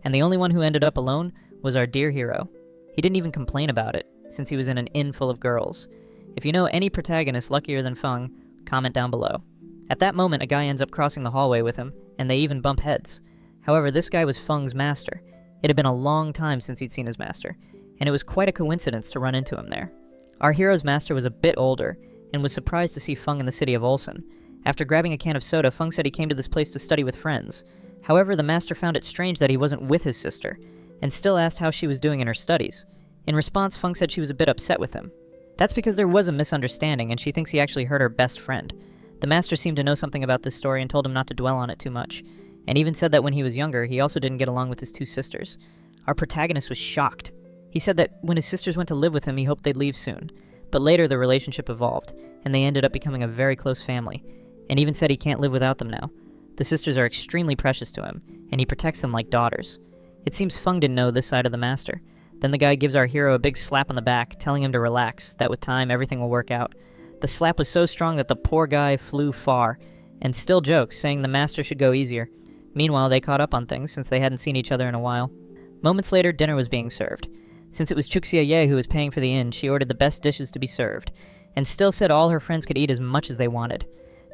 and the only one who ended up alone was our dear hero. He didn't even complain about it, since he was in an inn full of girls. If you know any protagonist luckier than Feng, comment down below. At that moment, a guy ends up crossing the hallway with him, and they even bump heads. However, this guy was Feng's master. It had been a long time since he'd seen his master, and it was quite a coincidence to run into him there. Our hero's master was a bit older, and was surprised to see Feng in the city of Wholesome. After grabbing a can of soda, Feng said he came to this place to study with friends. However, the master found it strange that he wasn't with his sister, and still asked how she was doing in her studies. In response, Feng said she was a bit upset with him. That's because there was a misunderstanding, and she thinks he actually hurt her best friend. The master seemed to know something about this story and told him not to dwell on it too much, and even said that when he was younger, he also didn't get along with his two sisters. Our protagonist was shocked. He said that when his sisters went to live with him, he hoped they'd leave soon. But later, the relationship evolved, and they ended up becoming a very close family, and even said he can't live without them now. The sisters are extremely precious to him, and he protects them like daughters. It seems Feng didn't know this side of the master. Then the guy gives our hero a big slap on the back, telling him to relax, that with time, everything will work out. The slap was so strong that the poor guy flew far, and still jokes, saying the master should go easier. Meanwhile, they caught up on things, since they hadn't seen each other in a while. Moments later, dinner was being served. Since it was Chuxia who was paying for the inn, she ordered the best dishes to be served, and still said all her friends could eat as much as they wanted.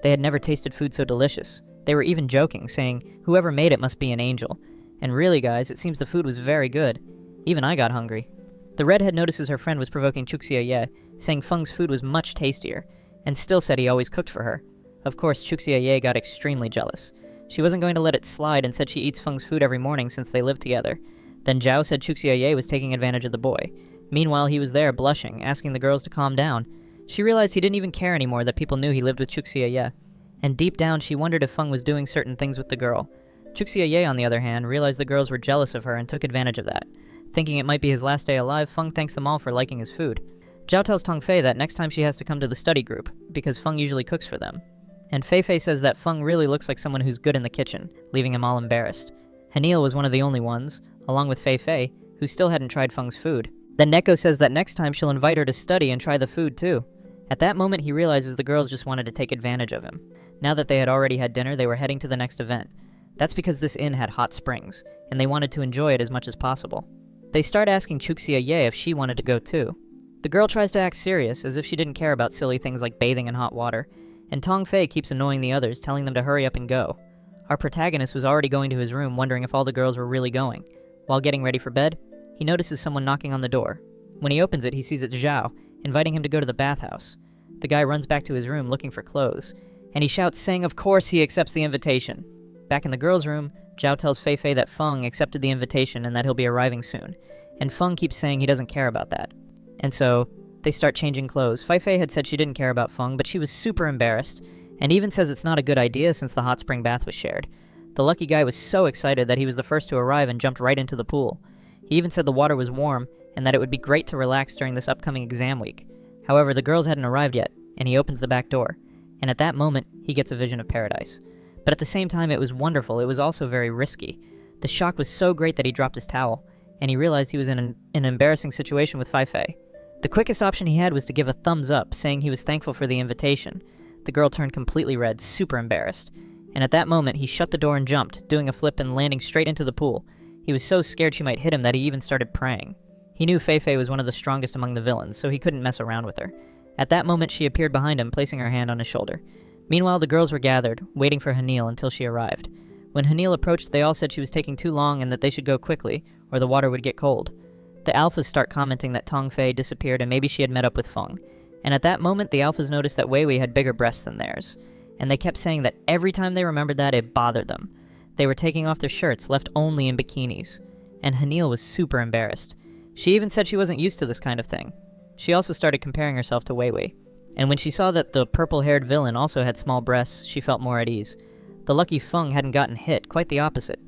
They had never tasted food so delicious. They were even joking, saying, whoever made it must be an angel. And really, guys, it seems the food was very good. Even I got hungry. The redhead notices her friend was provoking Chuxia, saying Feng's food was much tastier, and still said he always cooked for her. Of course, Chuxia got extremely jealous. She wasn't going to let it slide and said she eats Feng's food every morning since they live together. Then Zhao said Chuxia was taking advantage of the boy. Meanwhile, he was there, blushing, asking the girls to calm down. She realized he didn't even care anymore that people knew he lived with Chuxia, and deep down she wondered if Feng was doing certain things with the girl. Chuxia, on the other hand, realized the girls were jealous of her and took advantage of that. Thinking it might be his last day alive, Feng thanks them all for liking his food. Zhao tells Tongfei that next time she has to come to the study group, because Feng usually cooks for them. And Fei Fei says that Feng really looks like someone who's good in the kitchen, leaving him all embarrassed. Hanil was one of the only ones, along with Fei Fei, who still hadn't tried Feng's food. Then Neko says that next time she'll invite her to study and try the food too. At that moment, he realizes the girls just wanted to take advantage of him. Now that they had already had dinner, they were heading to the next event. That's because this inn had hot springs, and they wanted to enjoy it as much as possible. They start asking Chuxia if she wanted to go too. The girl tries to act serious, as if she didn't care about silly things like bathing in hot water, and Tongfei keeps annoying the others, telling them to hurry up and go. Our protagonist was already going to his room, wondering if all the girls were really going. While getting ready for bed, he notices someone knocking on the door. When he opens it, he sees it's Zhao, inviting him to go to the bathhouse. The guy runs back to his room looking for clothes, and he shouts, saying of course he accepts the invitation. Back in the girls' room, Zhao tells Fei Fei that Feng accepted the invitation and that he'll be arriving soon, and Feng keeps saying he doesn't care about that. And so, they start changing clothes. Fei Fei had said she didn't care about Feng, but she was super embarrassed, and even says it's not a good idea since the hot spring bath was shared. The lucky guy was so excited that he was the first to arrive and jumped right into the pool. He even said the water was warm, and that it would be great to relax during this upcoming exam week. However, the girls hadn't arrived yet, and he opens the back door, and at that moment, he gets a vision of paradise. But at the same time, it was wonderful. It was also very risky. The shock was so great that he dropped his towel, and he realized he was in an embarrassing situation with Fei Fei. The quickest option he had was to give a thumbs up, saying he was thankful for the invitation. The girl turned completely red, super embarrassed, and at that moment, he shut the door and jumped, doing a flip and landing straight into the pool. He was so scared she might hit him that he even started praying. He knew Fei Fei was one of the strongest among the villains, so he couldn't mess around with her. At that moment, she appeared behind him, placing her hand on his shoulder. Meanwhile, the girls were gathered, waiting for Hanil until she arrived. When Hanil approached, they all said she was taking too long and that they should go quickly, or the water would get cold. The alphas start commenting that Tong Fei disappeared and maybe she had met up with Feng. And at that moment, the alphas noticed that Wei Wei had bigger breasts than theirs. And they kept saying that every time they remembered that, it bothered them. They were taking off their shirts, left only in bikinis. And Hanil was super embarrassed. She even said she wasn't used to this kind of thing. She also started comparing herself to Wei Wei. And when she saw that the purple-haired villain also had small breasts, she felt more at ease. The lucky Feng hadn't gotten hit, quite the opposite.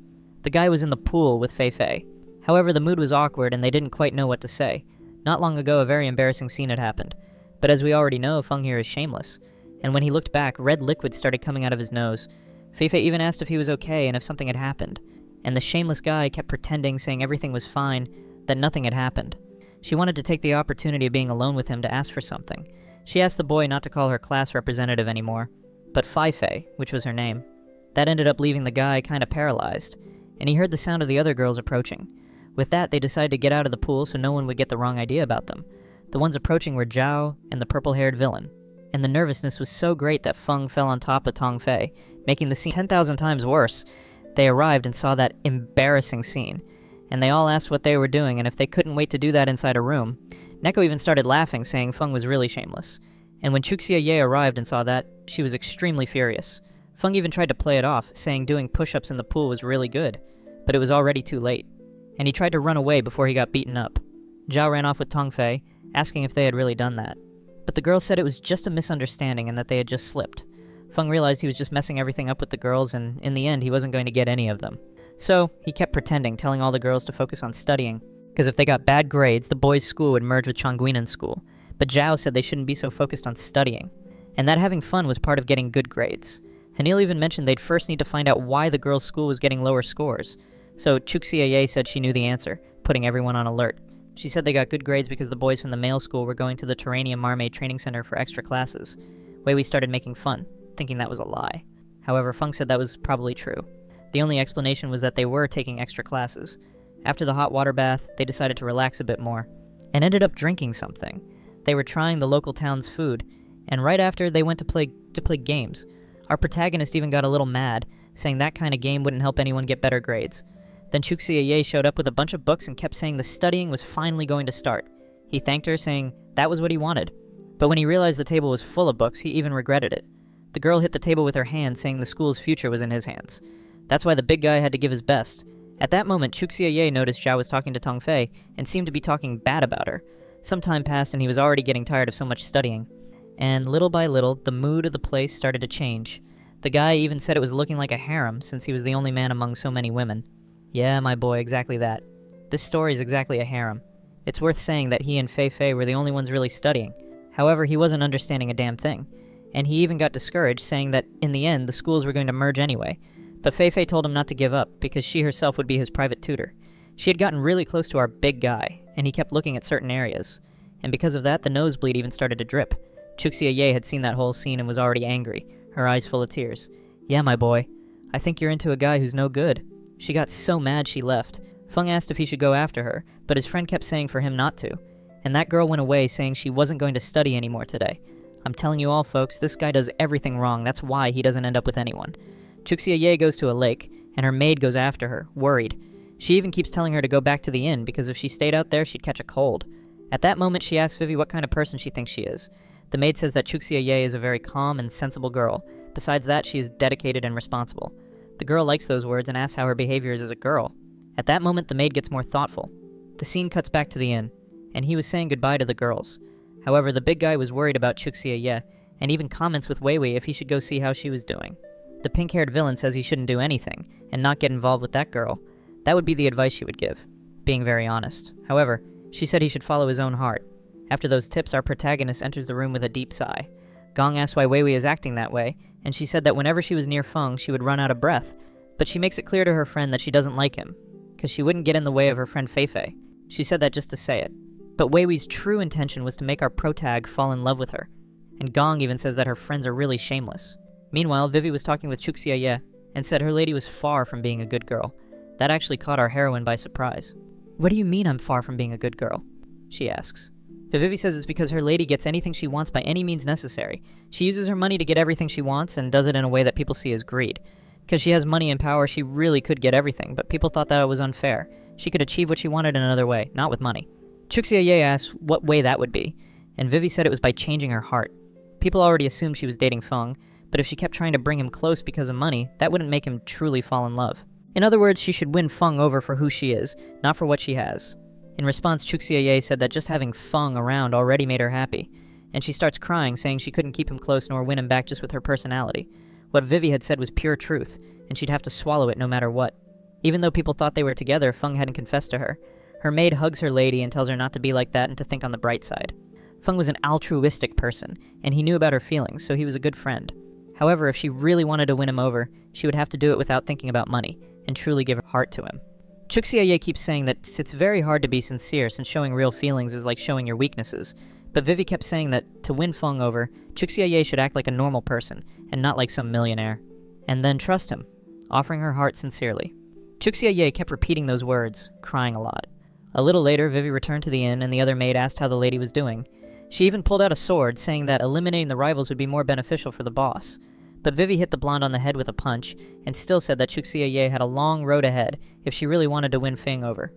The guy was in the pool with Fei Fei. However, the mood was awkward and they didn't quite know what to say. Not long ago, a very embarrassing scene had happened. But as we already know, Feng here is shameless. And when he looked back, red liquid started coming out of his nose. Fei Fei even asked if he was okay and if something had happened. And the shameless guy kept pretending, saying everything was fine, that nothing had happened. She wanted to take the opportunity of being alone with him to ask for something. She asked the boy not to call her class representative anymore, but Fei Fei, which was her name. That ended up leaving the guy kinda paralyzed, and he heard the sound of the other girls approaching. With that, they decided to get out of the pool so no one would get the wrong idea about them. The ones approaching were Zhao and the purple-haired villain, and the nervousness was so great that Feng fell on top of Tong Fei, making the scene 10,000 times worse. They arrived and saw that embarrassing scene, and they all asked what they were doing and if they couldn't wait to do that inside a room. Neko even started laughing, saying Feng was really shameless. And when Chuxia Ye arrived and saw that, she was extremely furious. Feng even tried to play it off, saying doing push-ups in the pool was really good, but it was already too late. And he tried to run away before he got beaten up. Zhao ran off with Tong Fei, asking if they had really done that. But the girls said it was just a misunderstanding and that they had just slipped. Feng realized he was just messing everything up with the girls, and in the end, he wasn't going to get any of them. So, he kept pretending, telling all the girls to focus on studying, because if they got bad grades, the boys' school would merge with Chongguinen's school. But Zhao said they shouldn't be so focused on studying, and that having fun was part of getting good grades. Hanil even mentioned they'd first need to find out why the girls' school was getting lower scores. So Chuxia Ye said she knew the answer, putting everyone on alert. She said they got good grades because the boys from the male school were going to the Terranium Marmaid Training Center for extra classes. Wei Wei started making fun, thinking that was a lie. However, Feng said that was probably true. The only explanation was that they were taking extra classes. After the hot water bath, they decided to relax a bit more, and ended up drinking something. They were trying the local town's food, and right after, they went to play games. Our protagonist even got a little mad, saying that kind of game wouldn't help anyone get better grades. Then Chuxia Ye showed up with a bunch of books and kept saying the studying was finally going to start. He thanked her, saying that was what he wanted. But when he realized the table was full of books, he even regretted it. The girl hit the table with her hand, saying the school's future was in his hands. That's why the big guy had to give his best. At that moment, Chuxia Ye noticed Zhao was talking to Tong Fei, and seemed to be talking bad about her. Some time passed and he was already getting tired of so much studying. And little by little, the mood of the place started to change. The guy even said it was looking like a harem, since he was the only man among so many women. Yeah, my boy, exactly that. This story is exactly a harem. It's worth saying that he and Fei Fei were the only ones really studying. However, he wasn't understanding a damn thing. And he even got discouraged, saying that in the end, the schools were going to merge anyway. But Fei Fei told him not to give up, because she herself would be his private tutor. She had gotten really close to our big guy, and he kept looking at certain areas. And because of that, the nosebleed even started to drip. Chuxia Ye had seen that whole scene and was already angry, her eyes full of tears. Yeah, my boy. I think you're into a guy who's no good. She got so mad she left. Feng asked if he should go after her, but his friend kept saying for him not to. And that girl went away, saying she wasn't going to study anymore today. I'm telling you all, folks, this guy does everything wrong. That's why he doesn't end up with anyone. Chuxia Ye goes to a lake, and her maid goes after her, worried. She even keeps telling her to go back to the inn, because if she stayed out there, she'd catch a cold. At that moment, she asks Vivi what kind of person she thinks she is. The maid says that Chuxia Ye is a very calm and sensible girl. Besides that, she is dedicated and responsible. The girl likes those words and asks how her behavior is as a girl. At that moment, the maid gets more thoughtful. The scene cuts back to the inn, and he was saying goodbye to the girls. However, the big guy was worried about Chuxia Ye, and even comments with Wei Wei if he should go see how she was doing. The pink-haired villain says he shouldn't do anything, and not get involved with that girl. That would be the advice she would give, being very honest. However, she said he should follow his own heart. After those tips, our protagonist enters the room with a deep sigh. Gong asks why Wei Wei is acting that way, and she said that whenever she was near Feng, she would run out of breath, but she makes it clear to her friend that she doesn't like him, because she wouldn't get in the way of her friend Fei Fei. She said that just to say it. But Wei Wei's true intention was to make our protag fall in love with her, and Gong even says that her friends are really shameless. Meanwhile, Vivi was talking with Chuxia Ye, and said her lady was far from being a good girl. That actually caught our heroine by surprise. What do you mean I'm far from being a good girl? She asks. But Vivi says it's because her lady gets anything she wants by any means necessary. She uses her money to get everything she wants and does it in a way that people see as greed. Because she has money and power, she really could get everything, but people thought that it was unfair. She could achieve what she wanted in another way, not with money. Chuxia asked what way that would be, and Vivi said it was by changing her heart. People already assumed she was dating Feng, but if she kept trying to bring him close because of money, that wouldn't make him truly fall in love. In other words, she should win Feng over for who she is, not for what she has. In response, Chuxia said that just having Feng around already made her happy, and she starts crying, saying she couldn't keep him close nor win him back just with her personality. What Vivi had said was pure truth, and she'd have to swallow it no matter what. Even though people thought they were together, Feng hadn't confessed to her. Her maid hugs her lady and tells her not to be like that and to think on the bright side. Feng was an altruistic person, and he knew about her feelings, so he was a good friend. However, if she really wanted to win him over, she would have to do it without thinking about money, and truly give her heart to him. Chuxia keeps saying that it's very hard to be sincere since showing real feelings is like showing your weaknesses, but Vivi kept saying that to win Feng over, Chuxia should act like a normal person, and not like some millionaire. And then trust him, offering her heart sincerely. Chuxia kept repeating those words, crying a lot. A little later, Vivi returned to the inn, and the other maid asked how the lady was doing. She even pulled out a sword, saying that eliminating the rivals would be more beneficial for the boss. But Vivi hit the blonde on the head with a punch, and still said that Chuxia had a long road ahead if she really wanted to win Feng over.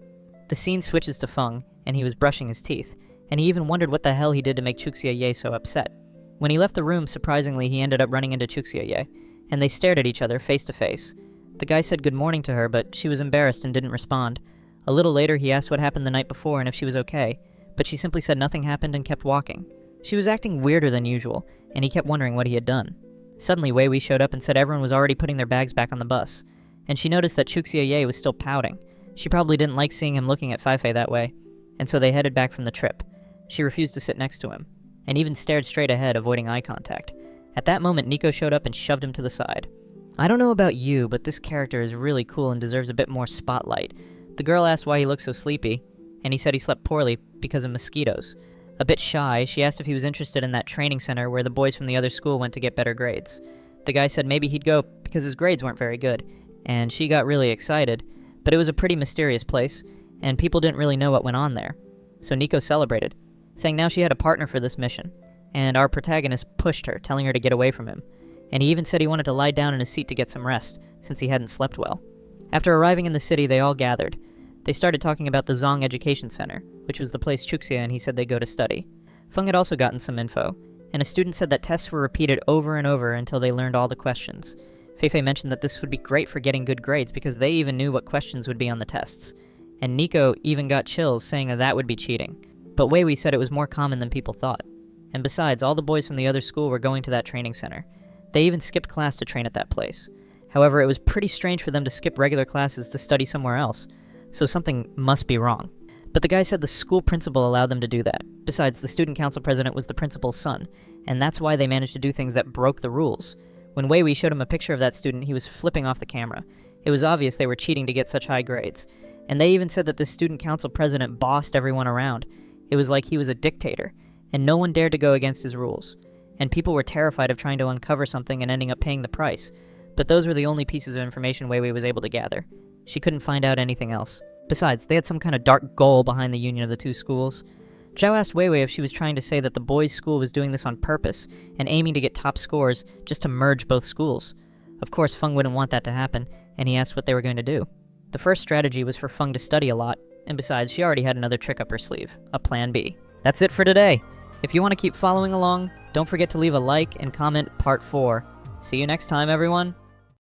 The scene switches to Feng, and he was brushing his teeth, and he even wondered what the hell he did to make Chuxia so upset. When he left the room, surprisingly, he ended up running into Chuxia, and they stared at each other face to face. The guy said good morning to her, but she was embarrassed and didn't respond. A little later, he asked what happened the night before and if she was okay, but she simply said nothing happened and kept walking. She was acting weirder than usual, and he kept wondering what he had done. Suddenly, Waifu showed up and said everyone was already putting their bags back on the bus, and she noticed that Chuxia was still pouting. She probably didn't like seeing him looking at Feifei that way, and so they headed back from the trip. She refused to sit next to him, and even stared straight ahead, avoiding eye contact. At that moment, Nico showed up and shoved him to the side. I don't know about you, but this character is really cool and deserves a bit more spotlight. The girl asked why he looked so sleepy, and he said he slept poorly because of mosquitoes. A bit shy, she asked if he was interested in that training center where the boys from the other school went to get better grades. The guy said maybe he'd go because his grades weren't very good, and she got really excited, but it was a pretty mysterious place, and people didn't really know what went on there. So Nico celebrated, saying now she had a partner for this mission, and our protagonist pushed her, telling her to get away from him, and he even said he wanted to lie down in his seat to get some rest, since he hadn't slept well. After arriving in the city, they all gathered. They started talking about the Zong Education Center, which was the place Chuxia and he said they'd go to study. Feng had also gotten some info, and a student said that tests were repeated over and over until they learned all the questions. Feifei mentioned that this would be great for getting good grades because they even knew what questions would be on the tests. And Nico even got chills, saying that would be cheating. But Waifu said it was more common than people thought. And besides, all the boys from the other school were going to that training center. They even skipped class to train at that place. However, it was pretty strange for them to skip regular classes to study somewhere else, so something must be wrong. But the guy said the school principal allowed them to do that. Besides, the student council president was the principal's son, and that's why they managed to do things that broke the rules. When Waifu showed him a picture of that student, he was flipping off the camera. It was obvious they were cheating to get such high grades. And they even said that the student council president bossed everyone around. It was like he was a dictator, and no one dared to go against his rules. And people were terrified of trying to uncover something and ending up paying the price. But those were the only pieces of information Waifu was able to gather. She couldn't find out anything else. Besides, they had some kind of dark goal behind the union of the two schools. Zhao asked Waifu if she was trying to say that the boys' school was doing this on purpose and aiming to get top scores just to merge both schools. Of course, Feng wouldn't want that to happen, and he asked what they were going to do. The first strategy was for Feng to study a lot, and besides, she already had another trick up her sleeve, a plan B. That's it for today. If you want to keep following along, don't forget to leave a like and comment Part 4. See you next time, everyone.